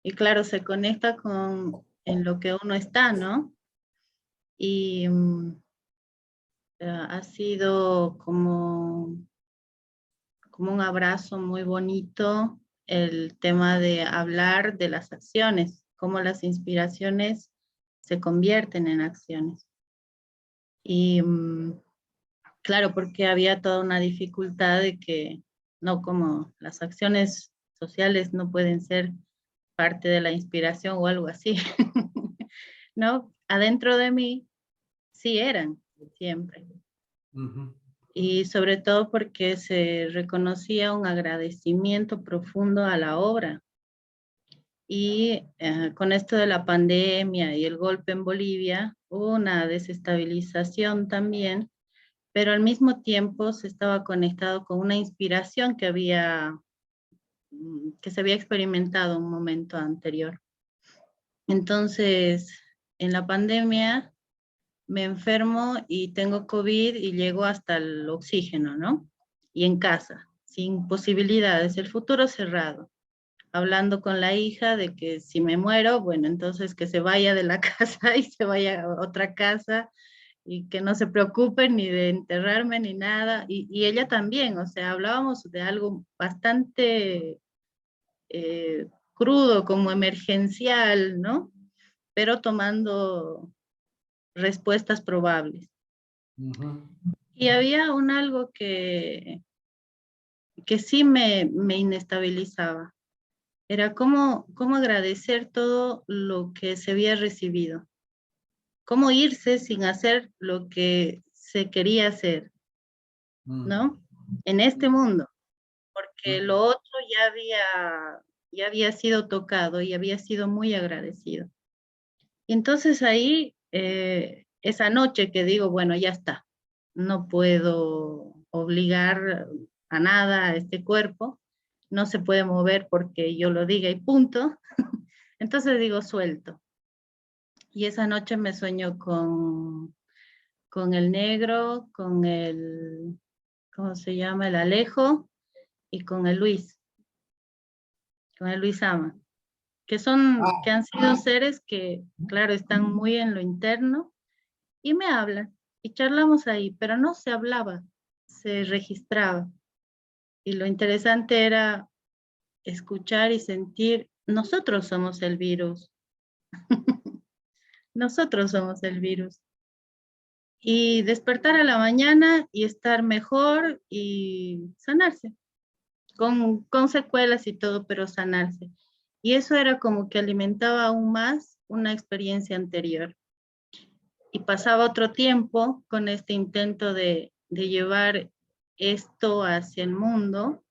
y claro, se conecta en lo que uno está, ¿no? Y ha sido como un abrazo muy bonito el tema de hablar de las acciones, cómo las inspiraciones se convierten en acciones. Y claro, porque había toda una dificultad de que no, como las acciones sociales no pueden ser parte de la inspiración o algo así, ¿no? Adentro de mí sí eran, siempre. Y sobre todo porque se reconocía un agradecimiento profundo a la obra. Y con esto de la pandemia y el golpe en Bolivia, hubo una desestabilización también, pero al mismo tiempo se estaba conectado con una inspiración que se había experimentado un momento anterior. Entonces, en la pandemia me enfermo y tengo COVID y llego hasta el oxígeno, ¿no? y en casa, sin posibilidades, el futuro cerrado. Hablando con la hija de que si me muero, bueno, entonces que se vaya de la casa y se vaya a otra casa y que no se preocupen ni de enterrarme ni nada. Y ella también, o sea, hablábamos de algo bastante crudo, como emergencial, ¿no? Pero tomando respuestas probables. Y había algo que sí me inestabilizaba. Era cómo agradecer todo lo que se había recibido. Cómo irse sin hacer lo que se quería hacer, ¿no? En este mundo. Porque lo otro ya había sido tocado y había sido muy agradecido. Y entonces ahí, esa noche que digo, bueno, ya está, no puedo obligar a nada a este cuerpo, no se puede mover porque yo lo diga y punto. Entonces digo, suelto. Y esa noche me sueño con el negro, con el, ¿cómo se llama? El Alejo y con el Luis Ama, que han sido seres que, claro, están muy en lo interno y me hablan y charlamos ahí, pero no se hablaba, se registraba. Y lo interesante era escuchar y sentir, nosotros somos el virus. Nosotros somos el virus. Y despertar a la mañana y estar mejor y sanarse, con secuelas y todo, pero sanarse. Y eso era como que alimentaba aún más una experiencia anterior. Y pasaba otro tiempo con este intento de llevar esto hacia el mundo.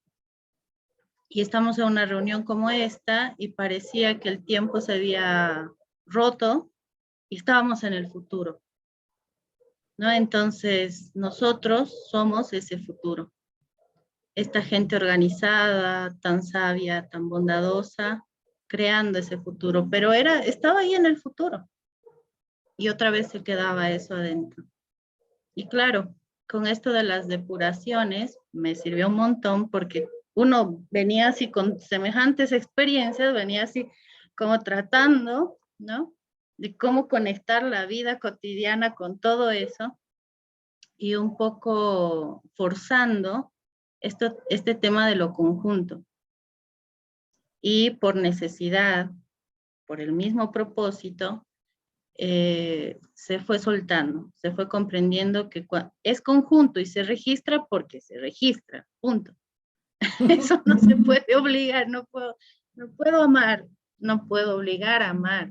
Y estamos en una reunión como esta y parecía que el tiempo se había roto y estábamos en el futuro, ¿no? Entonces, nosotros somos ese futuro. Esta gente organizada, tan sabia, tan bondadosa, creando ese futuro, pero estaba ahí en el futuro. Y otra vez se quedaba eso adentro. Y claro, con esto de las depuraciones me sirvió un montón porque uno venía así con semejantes experiencias, venía así como tratando, ¿no? De cómo conectar la vida cotidiana con todo eso y un poco forzando este tema de lo conjunto. Y por necesidad, por el mismo propósito, se fue soltando, se fue comprendiendo que es conjunto y se registra porque se registra, punto. Eso no se puede obligar, no puedo amar, no puedo obligar a amar.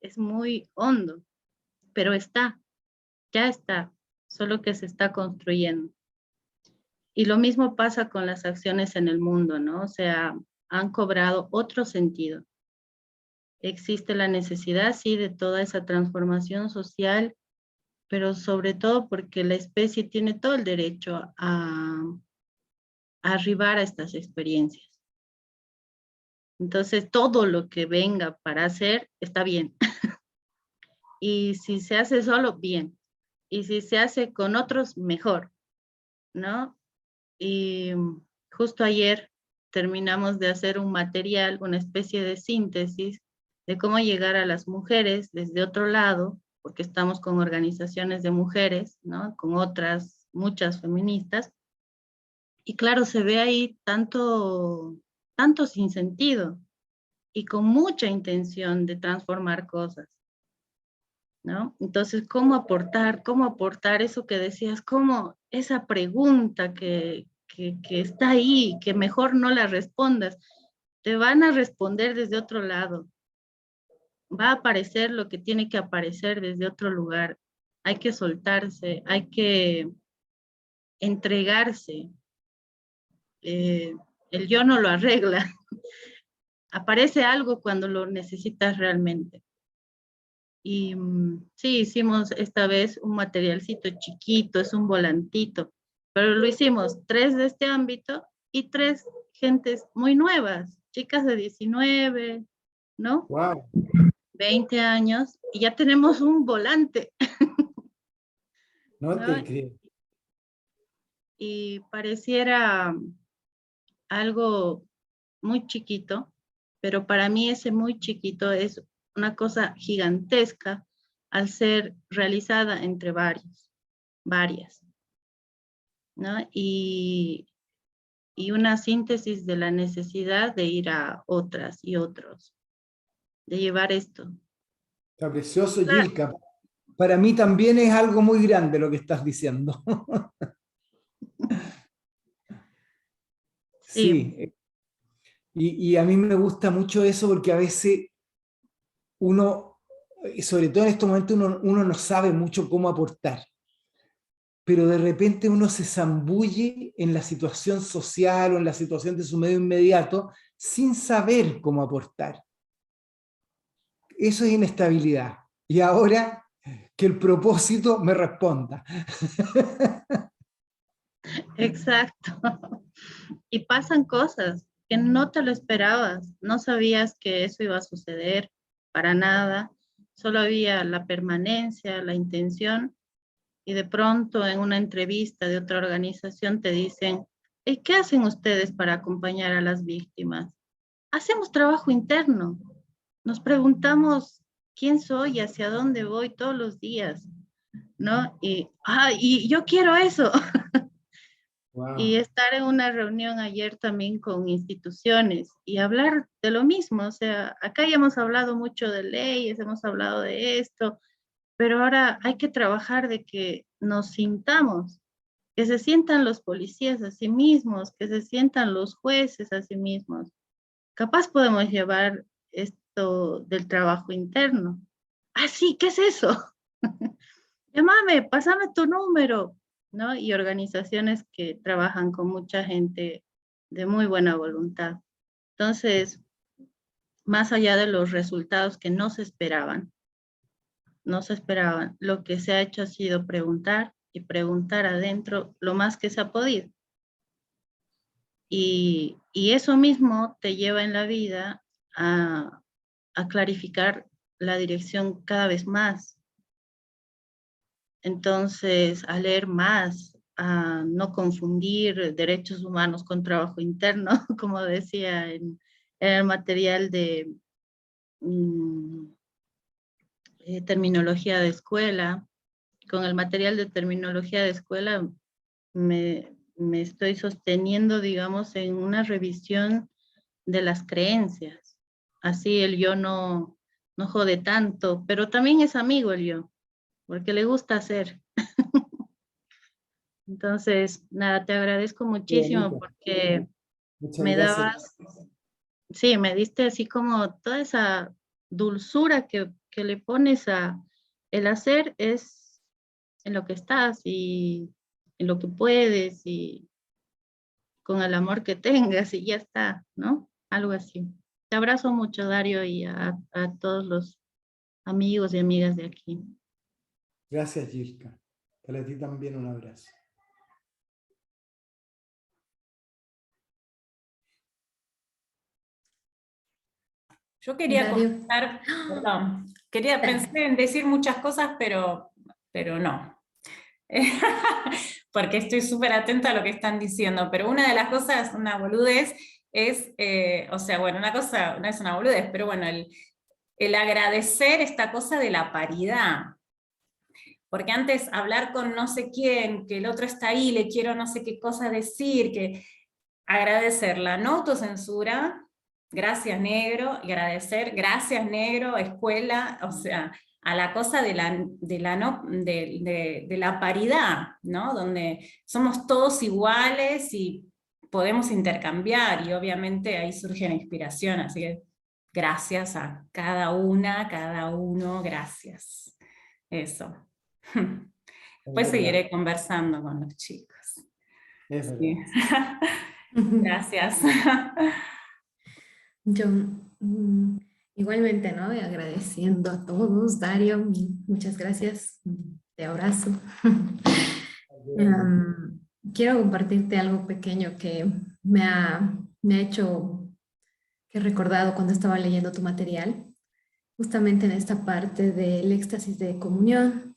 Es muy hondo, pero ya está, solo que se está construyendo. Y lo mismo pasa con las acciones en el mundo, ¿no? O sea, han cobrado otro sentido. Existe la necesidad, sí, de toda esa transformación social, pero sobre todo porque la especie tiene todo el derecho a arribar a estas experiencias. Entonces, todo lo que venga para hacer está bien. Y si se hace solo, bien. Y si se hace con otros, mejor, ¿no? Y justo ayer terminamos de hacer un material, una especie de síntesis de cómo llegar a las mujeres desde otro lado, porque estamos con organizaciones de mujeres, ¿no? Con otras, muchas feministas. Y claro, se ve ahí tanto sinsentido y con mucha intención de transformar cosas, ¿no? Entonces, ¿cómo aportar eso que decías? ¿Cómo esa pregunta que está ahí, que mejor no la respondas? Te van a responder desde otro lado. Va a aparecer lo que tiene que aparecer desde otro lugar. Hay que soltarse, hay que entregarse. El yo no lo arregla. Aparece algo cuando lo necesitas realmente. Y sí, hicimos esta vez un materialcito chiquito, es un volantito, pero lo hicimos 3 de este ámbito y 3 gentes muy nuevas, chicas de 19, ¿no? Wow. 20 años, y ya tenemos un volante. No ¿No? te creo. y pareciera algo muy chiquito, pero para mí ese muy chiquito es una cosa gigantesca al ser realizada entre varias, ¿no? Y una síntesis de la necesidad de ir a otras y otros, de llevar esto. Está precioso, Claro. Yilka. Para mí también es algo muy grande lo que estás diciendo. Sí. Sí. Y a mí me gusta mucho eso porque a veces uno, y sobre todo en estos momentos, uno no sabe mucho cómo aportar. Pero de repente uno se zambulle en la situación social o en la situación de su medio inmediato sin saber cómo aportar. Eso es inestabilidad. Y ahora que el propósito me responda. Exacto. Y pasan cosas que no te lo esperabas, no sabías que eso iba a suceder para nada, solo había la permanencia, la intención, y de pronto en una entrevista de otra organización te dicen, ¿y qué hacen ustedes para acompañar a las víctimas? Hacemos trabajo interno, nos preguntamos quién soy y hacia dónde voy todos los días, ¿no? Y yo quiero eso. Wow. Y estar en una reunión ayer también con instituciones y hablar de lo mismo. O sea, acá ya hemos hablado mucho de leyes, hemos hablado de esto, pero ahora hay que trabajar de que nos sintamos, que se sientan los policías a sí mismos, que se sientan los jueces a sí mismos. Capaz podemos llevar esto del trabajo interno. Ah, sí, ¿qué es eso? Llámame, pásame tu número, ¿no? Y organizaciones que trabajan con mucha gente de muy buena voluntad. Entonces, más allá de los resultados que no se esperaban, lo que se ha hecho ha sido preguntar y preguntar adentro lo más que se ha podido. Y eso mismo te lleva en la vida a clarificar la dirección cada vez más. Entonces, a leer más, a no confundir derechos humanos con trabajo interno, como decía en el material de terminología de escuela. Con el material de terminología de escuela me estoy sosteniendo, digamos, en una revisión de las creencias. Así el yo no jode tanto, pero también es amigo el yo, porque le gusta hacer. Entonces, nada, te agradezco muchísimo porque Muchas me gracias. dabas, sí, me diste así como toda esa dulzura que le pones a el hacer es en lo que estás y en lo que puedes y con el amor que tengas y ya está, ¿no? Algo así. Te abrazo mucho, Dario, y a todos los amigos y amigas de aquí. Gracias, Yilka. Para ti también un abrazo. Yo quería Dario. comentar, perdón, quería pensar en decir muchas cosas, pero no. Porque estoy súper atenta a lo que están diciendo, pero una de las cosas, una boludez, es, o sea, bueno, una cosa, no es una boludez, pero bueno, el agradecer esta cosa de la paridad. Porque antes hablar con no sé quién, que el otro está ahí, le quiero no sé qué cosa decir, que agradecer la no autocensura, gracias negro, y agradecer, gracias negro, escuela, o sea, a la cosa de la paridad, ¿no? Donde somos todos iguales y podemos intercambiar, y obviamente ahí surge la inspiración, así que gracias a cada una, cada uno, gracias. Eso. Después seguiré conversando con los chicos. Es Sí. verdad. Gracias. Yo igualmente, ¿no? Y agradeciendo a todos, Dario, muchas gracias, te abrazo. Quiero compartirte algo pequeño que me ha hecho, que he recordado cuando estaba leyendo tu material, justamente en esta parte del éxtasis de comunión,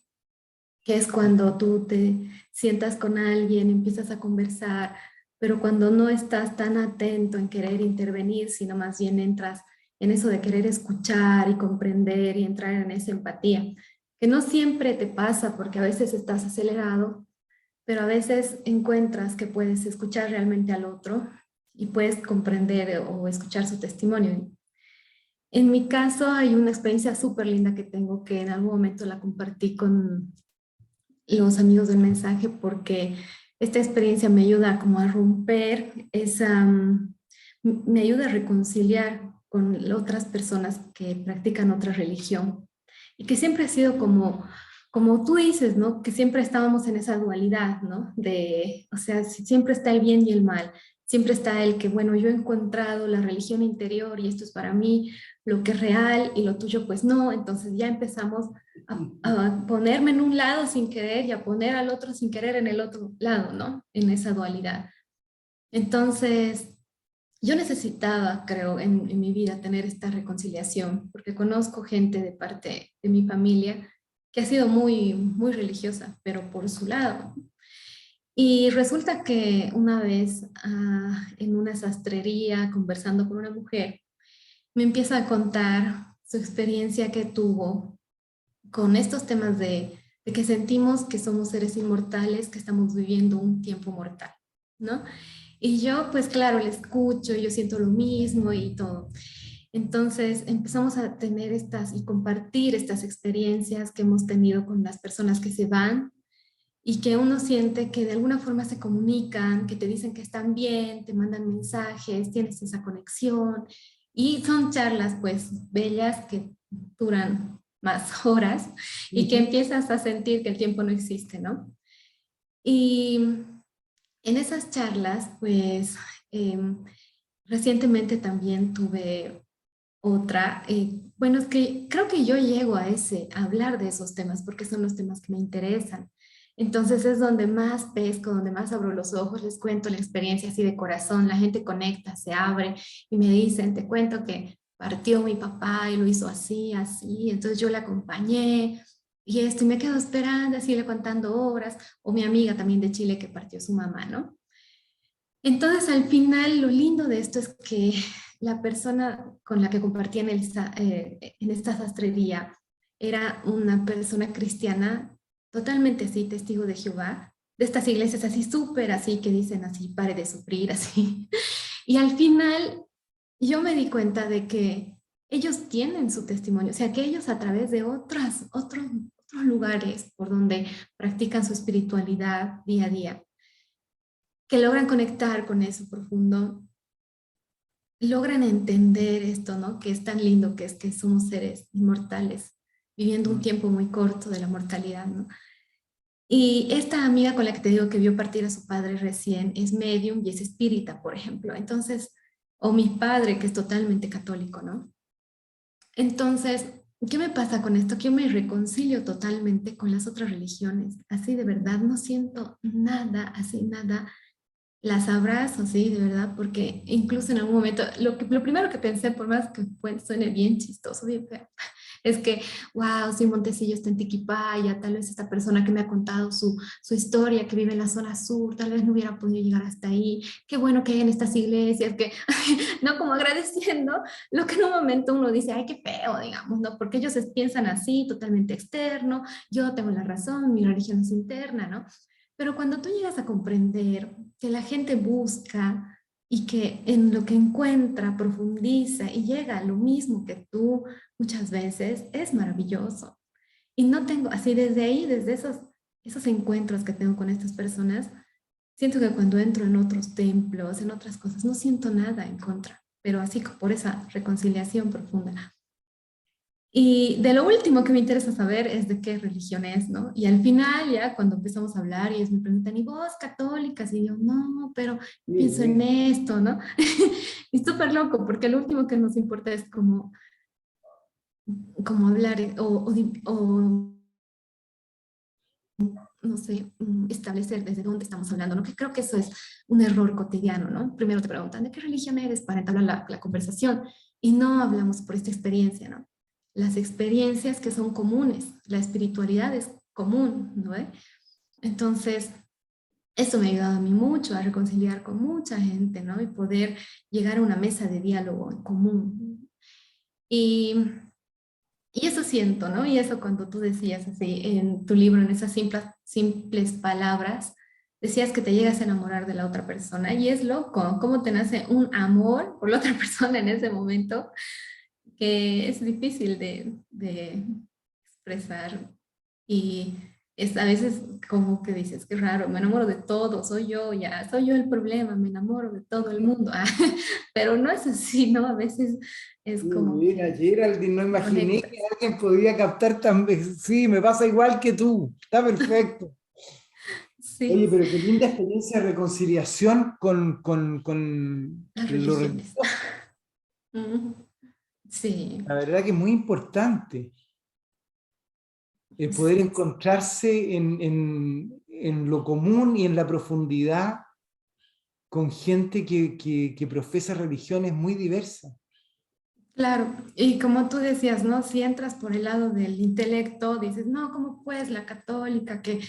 que es cuando tú te sientas con alguien, empiezas a conversar, pero cuando no estás tan atento en querer intervenir, sino más bien entras en eso de querer escuchar y comprender y entrar en esa empatía, que no siempre te pasa porque a veces estás acelerado, pero a veces encuentras que puedes escuchar realmente al otro y puedes comprender o escuchar su testimonio. En mi caso hay una experiencia súper linda que tengo que en algún momento la compartí con los amigos del mensaje porque esta experiencia me ayuda como a romper me ayuda a reconciliar con otras personas que practican otra religión y que siempre ha sido como tú dices, ¿no? Que siempre estábamos en esa dualidad, ¿no? O sea, siempre está el bien y el mal, siempre está el que, bueno, yo he encontrado la religión interior y esto es para mí lo que es real y lo tuyo pues no, entonces ya empezamos a ponerme en un lado sin querer y a poner al otro sin querer en el otro lado, ¿no? En esa dualidad. Entonces, yo necesitaba, creo, en mi vida tener esta reconciliación, porque conozco gente de parte de mi familia que ha sido muy, muy religiosa, pero por su lado. Y resulta que una vez en una sastrería, conversando con una mujer, me empieza a contar su experiencia que tuvo con estos temas de que sentimos que somos seres inmortales, que estamos viviendo un tiempo mortal, ¿no? Y yo, pues claro, le escucho, yo siento lo mismo y todo. Entonces empezamos a tener y compartir estas experiencias que hemos tenido con las personas que se van y que uno siente que de alguna forma se comunican, que te dicen que están bien, te mandan mensajes, tienes esa conexión y son charlas pues bellas que duran más horas y que empiezas a sentir que el tiempo no existe, ¿no? Y en esas charlas, pues, recientemente también tuve otra, bueno, es que creo que yo llego a hablar de esos temas porque son los temas que me interesan. Entonces es donde más pesco, donde más abro los ojos, les cuento la experiencia así de corazón, la gente conecta, se abre y me dicen, te cuento que partió mi papá y lo hizo así, así, entonces yo le acompañé y esto, y me quedo esperando, así le contando horas, o mi amiga también de Chile que partió su mamá, ¿no? Entonces, al final, lo lindo de esto es que la persona con la que compartí en esta sastrería era una persona cristiana, totalmente así, testigo de Jehová, de estas iglesias así, súper así, que dicen así, pare de sufrir, así. Y al final, yo me di cuenta de que ellos tienen su testimonio, o sea, que ellos a través de otros lugares por donde practican su espiritualidad día a día, que logran conectar con eso profundo, logran entender esto, ¿no? Que es tan lindo, que es que somos seres inmortales, viviendo un tiempo muy corto de la mortalidad, ¿no? Y esta amiga con la que te digo que vio partir a su padre recién es medium y es espírita, por ejemplo. Entonces, o mi padre, que es totalmente católico, ¿no? Entonces, ¿qué me pasa con esto? Que yo me reconcilio totalmente con las otras religiones. Así de verdad, no siento nada, así nada. Las abrazo, sí, de verdad, porque incluso en algún momento, lo primero que pensé, por más que suene bien chistoso, bien feo, es que, wow, si Montecillo está en Tiquipaya, tal vez esta persona que me ha contado su historia, que vive en la zona sur, tal vez no hubiera podido llegar hasta ahí, qué bueno que hay en estas iglesias, que, no, como agradeciendo lo que en un momento uno dice, ay, qué feo, digamos, ¿no? Porque ellos piensan así, totalmente externo, yo tengo la razón, mi religión es interna, ¿no? Pero cuando tú llegas a comprender que la gente busca y que en lo que encuentra profundiza y llega a lo mismo que tú muchas veces, es maravilloso. Y no tengo, así desde ahí, desde esos encuentros que tengo con estas personas, siento que cuando entro en otros templos, en otras cosas, no siento nada en contra, pero así por esa reconciliación profunda. Y de lo último que me interesa saber es de qué religión es, ¿no? Y al final, ya cuando empezamos a hablar, ellos me preguntan, ¿y vos católicas? Y yo, no, pero pienso en esto, ¿no? Y súper loco, porque lo último que nos importa es como hablar o no sé, establecer desde dónde estamos hablando, ¿no? Que creo que eso es un error cotidiano, ¿no? Primero te preguntan, ¿de qué religión eres? Para entablar la conversación, y no hablamos por esta experiencia, ¿no? Las experiencias que son comunes, la espiritualidad es común, ¿no? Entonces, eso me ha ayudado a mí mucho a reconciliar con mucha gente, ¿no? Y poder llegar a una mesa de diálogo en común. Y eso siento, ¿no? Y eso cuando tú decías así en tu libro, en esas simples palabras, decías que te llegas a enamorar de la otra persona. Y es loco, cómo te nace un amor por la otra persona en ese momento, que es difícil de expresar. Y es a veces como que dices, qué raro, me enamoro de todo, soy yo, ya, soy yo el problema, me enamoro de todo el mundo. Pero no es así, ¿no? A veces es como... Mira, Geraldine, no imaginé conectas. que alguien podía captar tan... Sí, me pasa igual que tú, está perfecto. Oye, Sí, pero qué linda experiencia de reconciliación con las lo religiones. religioso. Ujú. Sí, La verdad que es muy importante el poder encontrarse en lo común y en la profundidad con gente que profesa religiones muy diversas. claro. Y como tú decías, ¿no? Si entras por el lado del intelecto, dices, no, ¿cómo pues la católica que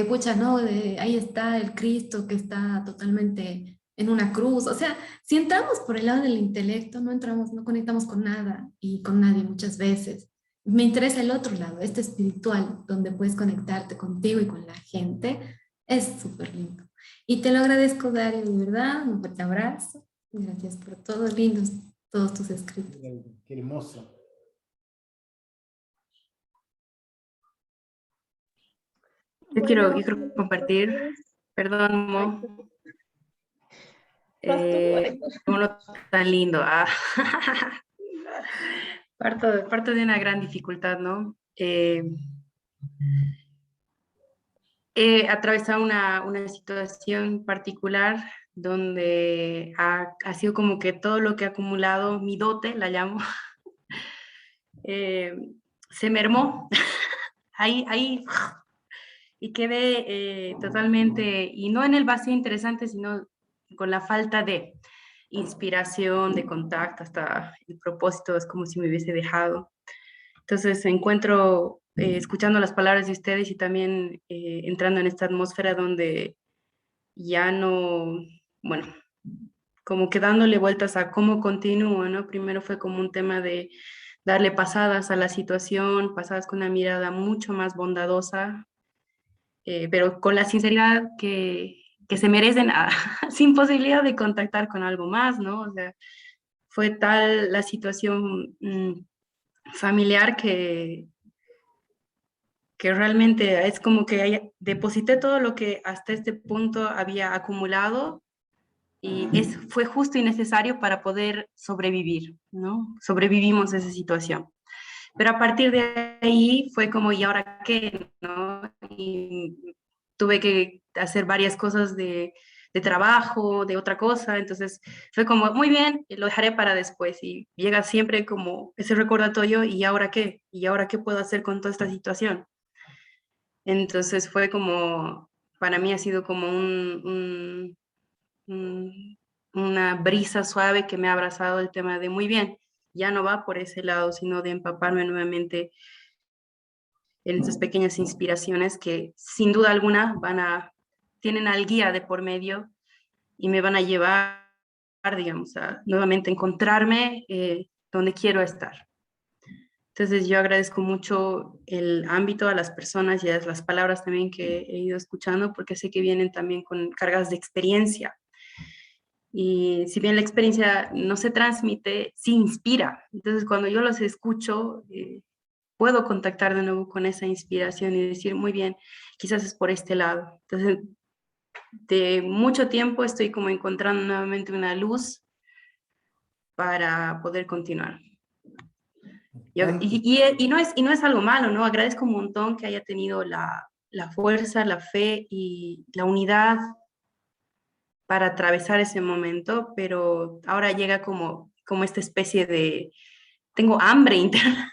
pucha, no, ahí está el Cristo que está totalmente en una cruz? O sea, si entramos por el lado del intelecto, no entramos, no conectamos con nada y con nadie muchas veces. Me interesa el otro lado, este espiritual, donde puedes conectarte contigo y con la gente. Es súper lindo. Y te lo agradezco, Dario, de verdad. Un fuerte abrazo. Gracias por todo, lindos todos tus escritos. Qué hermoso. Yo quiero compartir, perdón, Mo, uno tan lindo. Parto de una gran dificultad, ¿no? He atravesado una situación particular donde ha sido como que todo lo que ha acumulado, mi dote, la llamo, se mermó. ahí y quedé totalmente, y no en el vacío interesante, sino con la falta de inspiración, de contacto, hasta el propósito es como si me hubiese dejado. Entonces encuentro, escuchando las palabras de ustedes y también entrando en esta atmósfera donde ya no, bueno, como que dándole vueltas a cómo continúo, ¿no? Primero fue como un tema de darle pasadas a la situación, pasadas con una mirada mucho más bondadosa, pero con la sinceridad que se merecen, sin posibilidad de contactar con algo más, ¿no? O sea, fue tal la situación familiar que realmente es como que deposité todo lo que hasta este punto había acumulado y fue justo y necesario para poder sobrevivir, ¿no? Sobrevivimos esa situación. Pero a partir de ahí fue como, ¿y ahora qué? ¿No? Y tuve que hacer varias cosas de trabajo, de otra cosa, entonces fue como, muy bien, lo dejaré para después, y llega siempre como ese recordatorio, ¿y ahora qué? ¿Y ahora qué puedo hacer con toda esta situación? Entonces fue como, para mí ha sido como una brisa suave que me ha abrazado el tema de, muy bien, ya no va por ese lado, sino de empaparme nuevamente en esas pequeñas inspiraciones que sin duda alguna tienen al guía de por medio y me van a llevar, digamos, a nuevamente encontrarme donde quiero estar. Entonces yo agradezco mucho el ámbito, a las personas y a las palabras también que he ido escuchando, porque sé que vienen también con cargas de experiencia. Y si bien la experiencia no se transmite, sí inspira. Entonces cuando yo los escucho, puedo contactar de nuevo con esa inspiración y decir, muy bien, quizás es por este lado. Entonces, de mucho tiempo estoy como encontrando nuevamente una luz para poder continuar. Y no es algo malo, ¿no? Agradezco un montón que haya tenido la fuerza, la fe y la unidad para atravesar ese momento, pero ahora llega como esta especie de, tengo hambre interna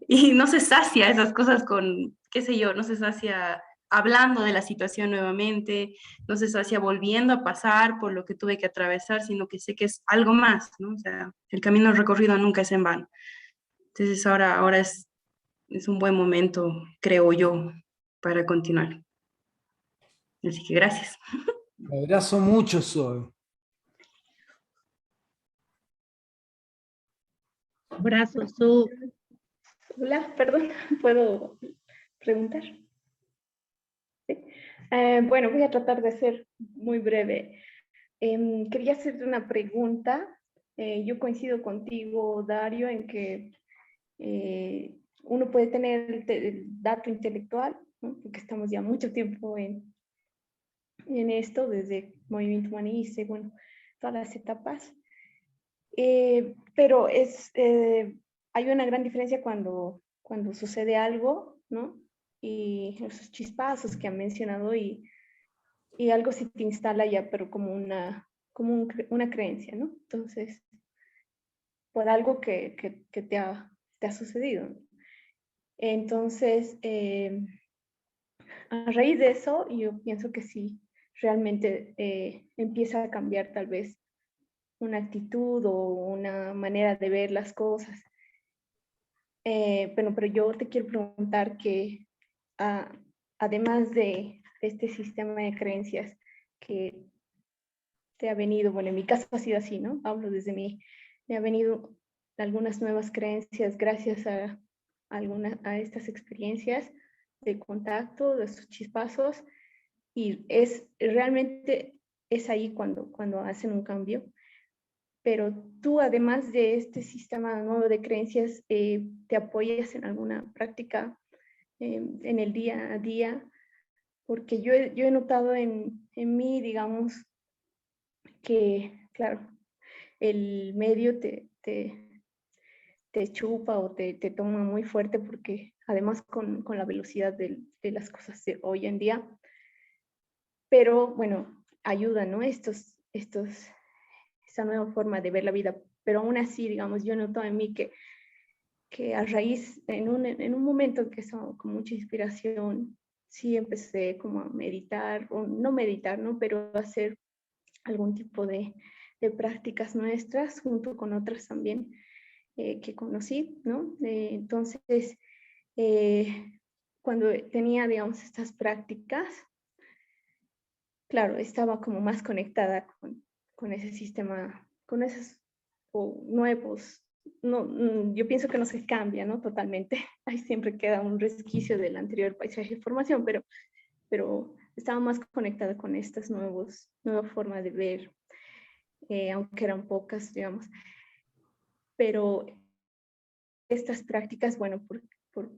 y no se sacia esas cosas con, qué sé yo, no se sacia hablando de la situación nuevamente, no se sacia volviendo a pasar por lo que tuve que atravesar, sino que sé que es algo más, ¿no? O sea, el camino recorrido nunca es en vano. Entonces ahora es es un buen momento, creo yo, para continuar. Así que gracias. Un abrazo mucho, Zoe. Abrazos, Su. Hola, perdón, ¿puedo preguntar? Sí. Bueno, voy a tratar de ser muy breve. Quería hacerte una pregunta. Yo coincido contigo, Dario, en que uno puede tener el dato intelectual, ¿no? Porque estamos ya mucho tiempo en esto, desde movimiento humanista, bueno, todas las etapas. Pero hay una gran diferencia cuando sucede algo, ¿no? Y esos chispazos que han mencionado y algo se te instala ya, pero como una creencia, ¿no? Entonces, por algo que te ha sucedido. Entonces, a raíz de eso, yo pienso que sí, realmente empieza a cambiar tal vez una actitud o una manera de ver las cosas. Pero yo te quiero preguntar que, además de este sistema de creencias que te ha venido, bueno, en mi caso ha sido así, ¿no? Hablo desde mí, me ha venido algunas nuevas creencias gracias a estas experiencias de contacto, de estos chispazos, y realmente es ahí cuando hacen un cambio. Pero tú, además de este sistema nuevo de creencias, ¿te apoyas en alguna práctica en el día a día? Porque yo he notado en mí, digamos, que, claro, el medio te chupa o te toma muy fuerte, porque además con la velocidad de las cosas de hoy en día, pero bueno, ayuda, ¿no? esta nueva forma de ver la vida, pero aún así, digamos, yo noto en mí que a raíz, en un momento que son con mucha inspiración, sí empecé como a meditar, o no meditar, ¿no? Pero hacer algún tipo de prácticas nuestras, junto con otras también que conocí, ¿no? Entonces, cuando tenía, digamos, estas prácticas, claro, estaba como más conectada con ese sistema, con esos nuevos. No, yo pienso que no se cambia, ¿no? Totalmente. Ahí siempre queda un resquicio del anterior paisaje de formación, pero estaba más conectada con estas nuevas formas de ver, aunque eran pocas, digamos. Pero estas prácticas, bueno,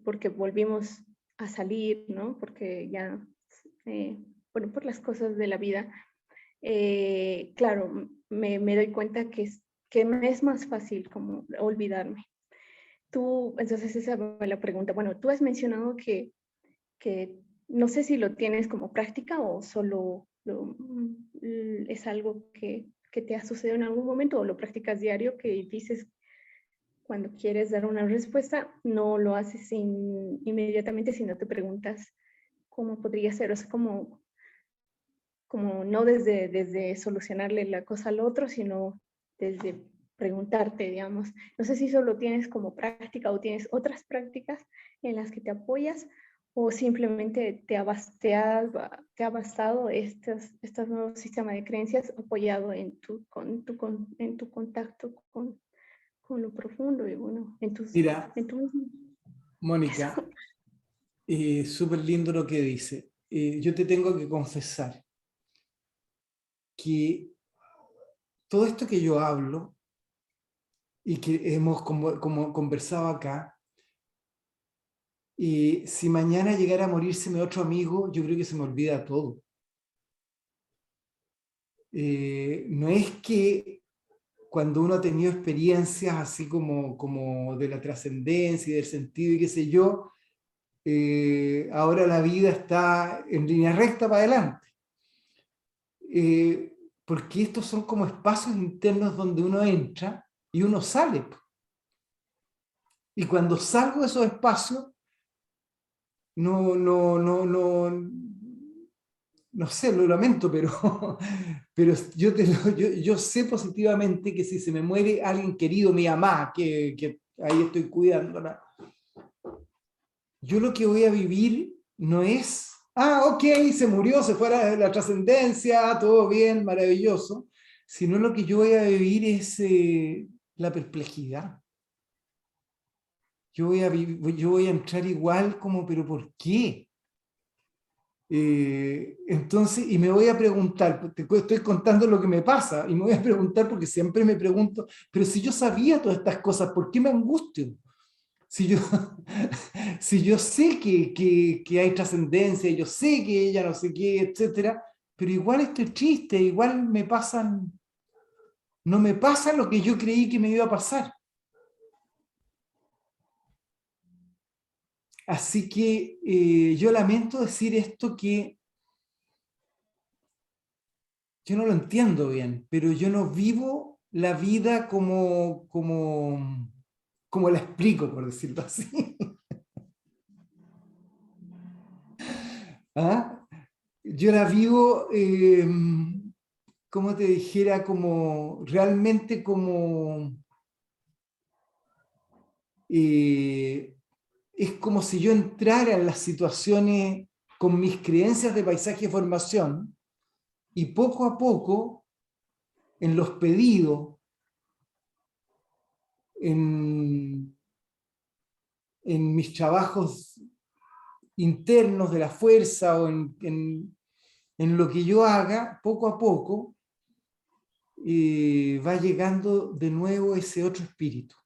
porque volvimos a salir, ¿no? Porque ya, bueno, por las cosas de la vida, claro, me doy cuenta que me es más fácil como olvidarme. Entonces esa es la pregunta. Bueno, tú has mencionado que no sé si lo tienes como práctica o solo es algo que te ha sucedido en algún momento, o lo practicas diario, que dices cuando quieres dar una respuesta, no lo haces inmediatamente, sino te preguntas cómo podría ser, o sea, como no desde solucionarle la cosa al otro, sino desde preguntarte, digamos. No sé si solo tienes como práctica o tienes otras prácticas en las que te apoyas, o simplemente te ha bastado estos nuevos sistemas de creencias apoyado en tu contacto con lo profundo y bueno, Mira, en tu mismo. Mónica, súper lindo lo que dice. Yo te tengo que confesar que todo esto que yo hablo y que hemos como conversado acá, si mañana llegara a morírseme otro amigo, yo creo que se me olvida todo. No es que cuando uno ha tenido experiencias así como de la trascendencia y del sentido y qué sé yo, ahora la vida está en línea recta para adelante. Porque estos son como espacios internos donde uno entra y uno sale. Y cuando salgo de esos espacios, no sé, lo lamento, pero yo sé positivamente que si se me muere alguien querido, mi mamá, que ahí estoy cuidándola, yo lo que voy a vivir no es, ok, se murió, se fue a la trascendencia, todo bien, maravilloso, sino lo que yo voy a vivir es la perplejidad. Yo voy a entrar igual como, pero ¿por qué? Entonces, y me voy a preguntar, te estoy contando lo que me pasa, y me voy a preguntar porque siempre me pregunto, pero si yo sabía todas estas cosas, ¿por qué me angustio? Si yo, si yo sé que hay trascendencia, yo sé que ella no sé qué, etcétera, pero igual estoy triste, igual no me pasa lo que yo creí que me iba a pasar. Así que yo lamento decir esto, que yo no lo entiendo bien, pero yo no vivo la vida como la explico, por decirlo así. ¿Ah? Yo la vivo, como te dijera, como realmente es como si yo entrara en las situaciones con mis creencias de paisaje y formación, y poco a poco, en los pedidos, en mis trabajos internos de la fuerza, o en lo que yo haga, poco a poco, va llegando de nuevo ese otro espíritu,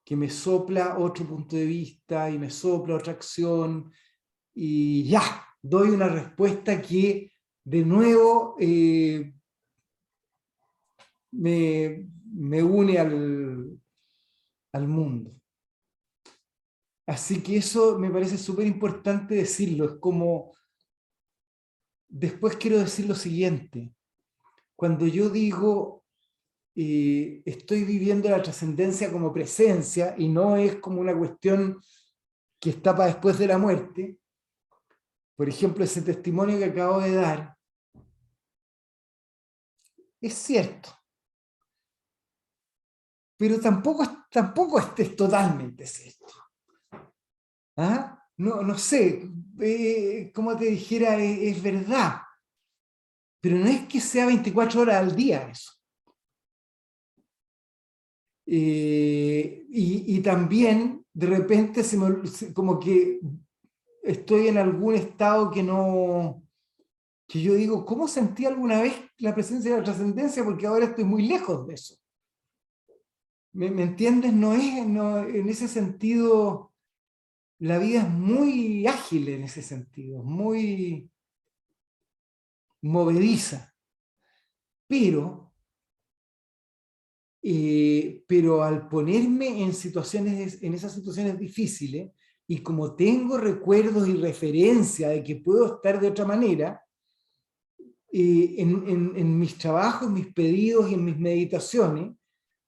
que me sopla otro punto de vista, y me sopla otra acción, y ya, doy una respuesta que de nuevo me une al mundo. Así que eso me parece súper importante decirlo. Es como, después quiero decir lo siguiente: cuando yo digo estoy viviendo la trascendencia como presencia, y no es como una cuestión que está para después de la muerte, por ejemplo, ese testimonio que acabo de dar, es cierto, pero tampoco es totalmente cierto. ¿Ah? No sé, como te dijera, es verdad, pero no es que sea 24 horas al día eso. Y también de repente como que estoy en algún estado que yo digo, ¿cómo sentí alguna vez la presencia de la trascendencia? Porque ahora estoy muy lejos de eso. ¿Me entiendes? No, en ese sentido, la vida es muy ágil en ese sentido, muy movediza, pero al ponerme en esas situaciones difíciles, y como tengo recuerdos y referencia de que puedo estar de otra manera, en mis trabajos, mis pedidos y en mis meditaciones,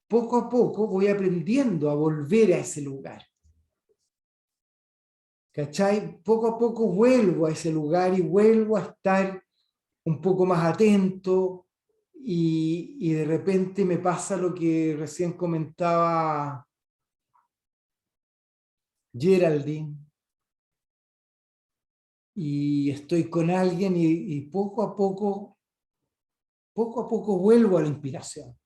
poco a poco voy aprendiendo a volver a ese lugar. ¿Cachai? Poco a poco vuelvo a ese lugar y vuelvo a estar un poco más atento, y de repente me pasa lo que recién comentaba Geraldine, y estoy con alguien y poco a poco vuelvo a la inspiración.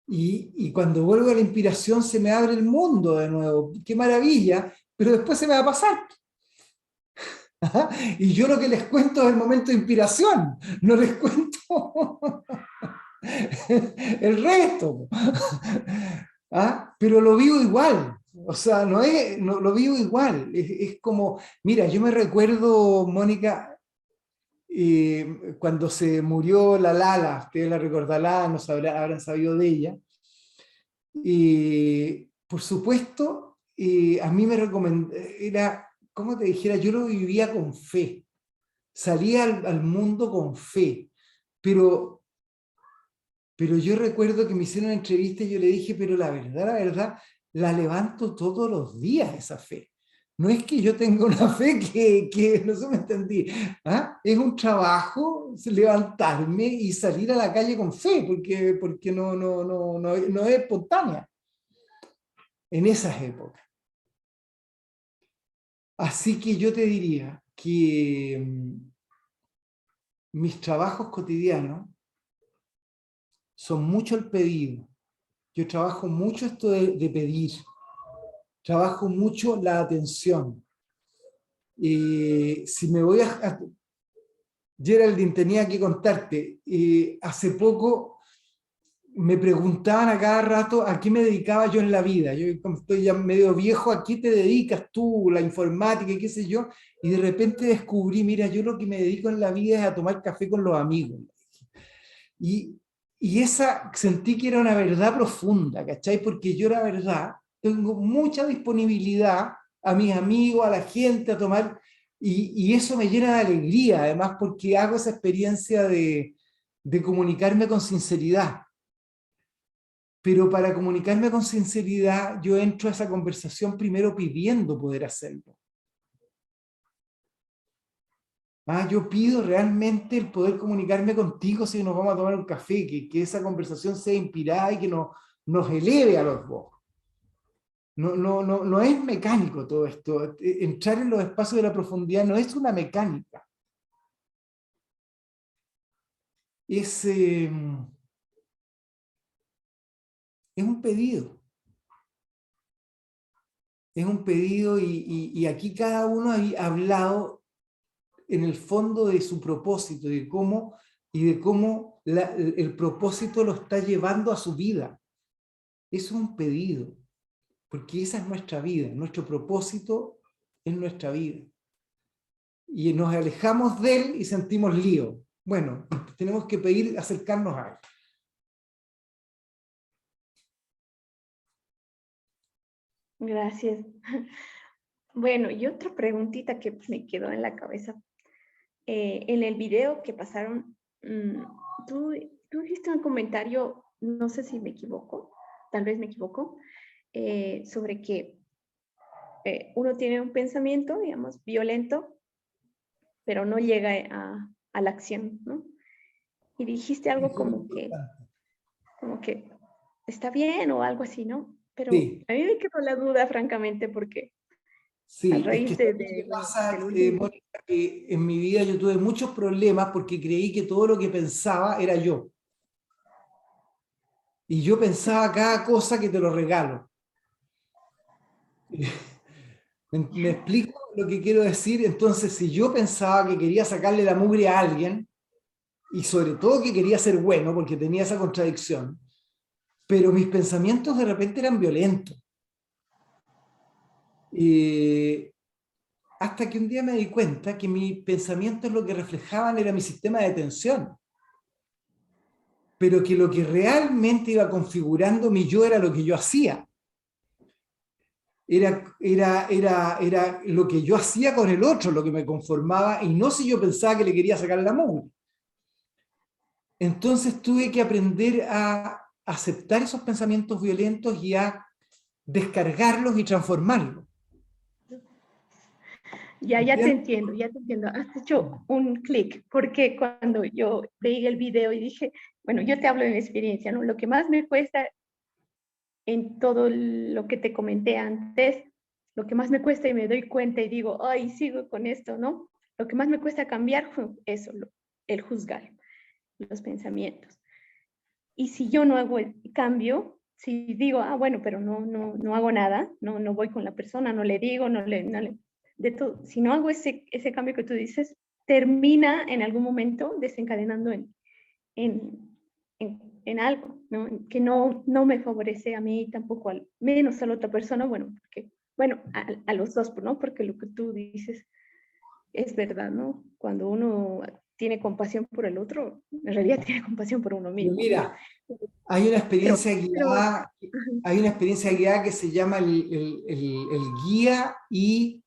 Y cuando vuelvo a la inspiración se me abre el mundo de nuevo. ¡Qué maravilla! Pero después se me va a pasar. Y yo lo que les cuento es el momento de inspiración, no les cuento el resto. Pero lo vivo igual. O sea, no lo vivo igual. Es como, mira, yo me recuerdo, Mónica, cuando se murió la Lala, ustedes la recordarán, no habrán sabido de ella. Por supuesto, a mí me recomendó, era, como te dijera, yo lo vivía con fe, salía al mundo con fe, pero yo recuerdo que me hicieron una entrevista y yo le dije, pero la verdad, la levanto todos los días esa fe. No es que yo tenga una fe que no se me entendí. Es un trabajo levantarme y salir a la calle con fe, porque no es espontánea en esas épocas. Así que yo te diría que mis trabajos cotidianos son mucho el pedido. Yo trabajo mucho esto de pedir. Trabajo mucho la atención. Si me voy Geraldine, tenía que contarte, hace poco me preguntaban a cada rato a qué me dedicaba yo en la vida. Yo, como estoy ya medio viejo, ¿a qué te dedicas tú? La informática y qué sé yo. Y de repente descubrí, mira, yo lo que me dedico en la vida es a tomar café con los amigos. Y sentí que era una verdad profunda, ¿cachai? Porque yo, la verdad, tengo mucha disponibilidad a mis amigos, a la gente, a tomar, y eso me llena de alegría, además, porque hago esa experiencia de comunicarme con sinceridad. Pero para comunicarme con sinceridad, yo entro a esa conversación primero pidiendo poder hacerlo. Yo pido realmente el poder comunicarme contigo si nos vamos a tomar un café, que esa conversación sea inspirada y que nos eleve a los dos. No es mecánico todo esto. Entrar en los espacios de la profundidad no es una mecánica. Es un pedido. Es un pedido y aquí cada uno ha hablado en el fondo de su propósito y de cómo el propósito lo está llevando a su vida. Es un pedido, porque esa es nuestra vida, nuestro propósito es nuestra vida. Y nos alejamos de él y sentimos lío. Bueno, tenemos que pedir acercarnos a él. Gracias. Bueno, y otra preguntita que me quedó en la cabeza. En el video que pasaron, tú hiciste un comentario, no sé si me equivoco, tal vez me equivoco, sobre que uno tiene un pensamiento, digamos, violento, pero no llega a la acción, ¿no? Y dijiste algo como que está bien o algo así, ¿no? Pero sí. A mí me quedó la duda, francamente, porque sí, a raíz es que lo que pasa, Mónica, que en mi vida yo tuve muchos problemas porque creí que todo lo que pensaba era yo. Y yo pensaba cada cosa que te lo regalo. ¿Me explico lo que quiero decir? Entonces, si yo pensaba que quería sacarle la mugre a alguien, y sobre todo que quería ser bueno, porque tenía esa contradicción, pero mis pensamientos de repente eran violentos. Hasta que un día me di cuenta que mis pensamientos lo que reflejaban era mi sistema de tensión. Pero que lo que realmente iba configurando mi yo era lo que yo hacía. Era lo que yo hacía con el otro, lo que me conformaba, y no si yo pensaba que le quería sacar la mugre. Entonces tuve que aprender a aceptar esos pensamientos violentos y a descargarlos y transformarlos. Ya te entiendo, ya te entiendo. Has hecho un clic, porque cuando yo veí el video y dije, bueno, yo te hablo de mi experiencia, ¿no? Lo que más me cuesta en todo lo que te comenté antes, lo que más me cuesta y me doy cuenta y digo, ay, sigo con esto, ¿no? Lo que más me cuesta cambiar fue eso, el juzgar, los pensamientos. Y si yo no hago el cambio, si digo, bueno, pero no hago nada, no voy con la persona, no le digo, de todo, si no hago ese cambio que tú dices, termina en algún momento desencadenando en algo, ¿no? Que no me favorece a mí tampoco, menos a la otra persona, a los dos, ¿no? Porque lo que tú dices es verdad, ¿no? Cuando uno tiene compasión por el otro, en realidad tiene compasión por uno mismo. Pero mira, hay una experiencia guiada que se llama el guía y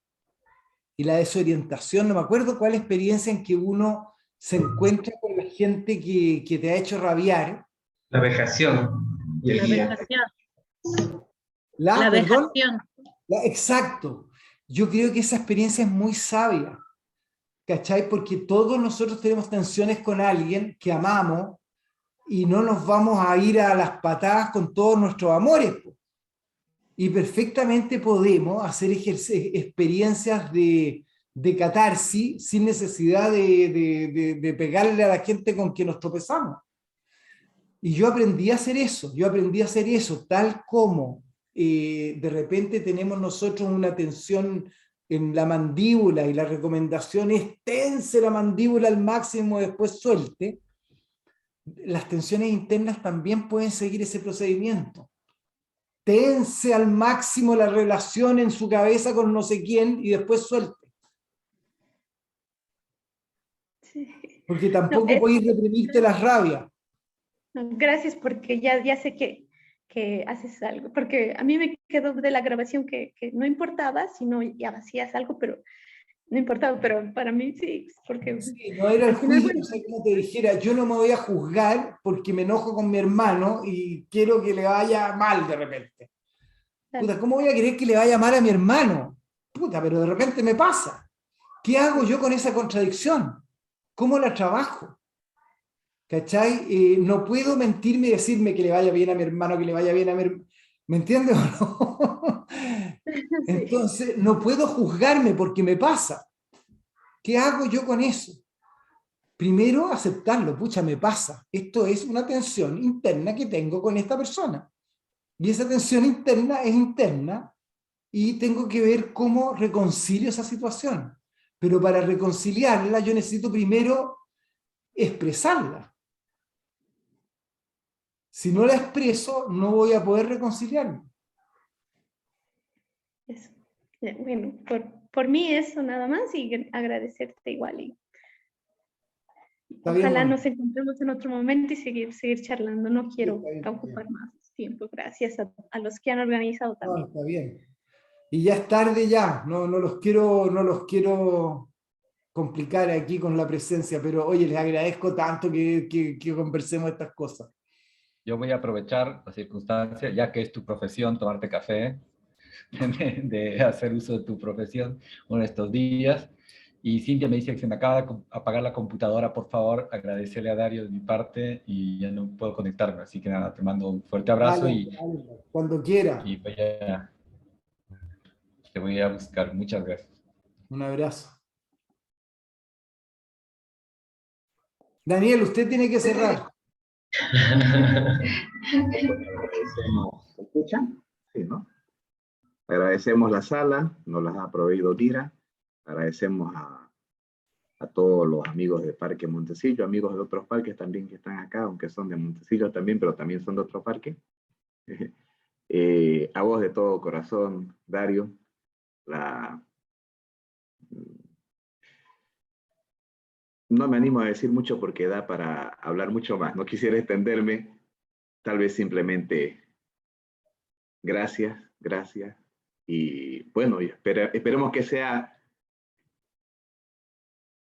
la desorientación. No me acuerdo cuál experiencia en que uno se encuentra con la gente que te ha hecho rabiar. La vejación y el guía. La vejación. Exacto. Yo creo que esa experiencia es muy sabia, ¿cachai? Porque todos nosotros tenemos tensiones con alguien que amamos y no nos vamos a ir a las patadas con todos nuestros amores. y perfectamente podemos hacer experiencias de catarsis sin necesidad de pegarle a la gente con quien nos tropezamos. Y yo aprendí a hacer eso, tal como de repente tenemos nosotros una tensión en la mandíbula y la recomendación es tense la mandíbula al máximo, después suelte. Las tensiones internas también pueden seguir ese procedimiento. Tense al máximo la relación en su cabeza con no sé quién y después suelte. Sí. Porque tampoco podéis reprimirte las rabias. No, gracias, porque ya sé que haces algo, porque a mí me quedó de la grabación que no importaba, sino ya hacías algo, pero no importaba, pero para mí sí, porque... Sí, no era el al final, juicio, bueno, o sea, como te dijera, yo no me voy a juzgar porque me enojo con mi hermano y quiero que le vaya mal de repente. Puta, ¿cómo voy a querer que le vaya mal a mi hermano? Puta, pero de repente me pasa. ¿Qué hago yo con esa contradicción? ¿Cómo la trabajo? ¿Cachai? No puedo mentirme y decirme que le vaya bien a mi hermano, que le vaya bien a mi hermano. ¿Me entiendes o no? Entonces, no puedo juzgarme porque me pasa. ¿Qué hago yo con eso? Primero, aceptarlo. Pucha, me pasa. Esto es una tensión interna que tengo con esta persona. Y esa tensión interna es interna y tengo que ver cómo reconcilio esa situación. Pero para reconciliarla yo necesito primero expresarla. Si no la expreso, no voy a poder reconciliarme. eso. Bueno, por mí eso nada más y agradecerte igual. Y ojalá nos encontremos en otro momento y seguir charlando. No quiero ocupar más tiempo. Gracias a los que han organizado también. No, está bien. Y ya es tarde ya, no los quiero complicar aquí con la presencia, pero oye, les agradezco tanto que conversemos estas cosas. Yo voy a aprovechar la circunstancia, ya que es tu profesión tomarte café, de hacer uso de tu profesión uno de estos días. Y Cintia me dice que se me acaba de apagar la computadora, por favor, agradecerle a Dario de mi parte y ya no puedo conectarme. Así que nada, te mando un fuerte abrazo Dale, cuando quiera. Y te voy a buscar. Muchas gracias. Un abrazo. Daniel, usted tiene que cerrar. ¿Se escuchan? Sí, ¿no? Agradecemos la sala, nos las ha proveído Dira. Agradecemos a todos los amigos de Parque Montecillo, amigos de otros parques también que están acá, aunque son de Montecillo también, pero también son de otro parque. A vos de todo corazón, Dario, no me animo a decir mucho porque da para hablar mucho más. No quisiera extenderme, tal vez simplemente gracias. Y bueno, esperemos que sea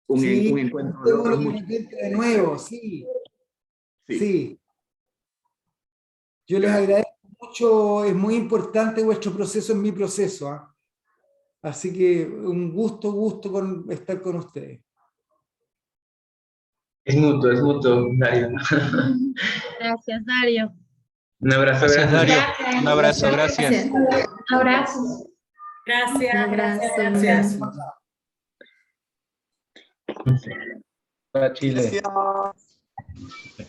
un encuentro de otros muchos. De nuevo, sí. Yo les agradezco mucho, es muy importante vuestro proceso en mi proceso. ¿Eh? Así que un gusto estar con ustedes. Es mutuo, Dario. Gracias, Dario. Un abrazo. Gracias, Dario. Gracias. Un abrazo, gracias. Abrazos. Gracias. Para Chile. Gracias.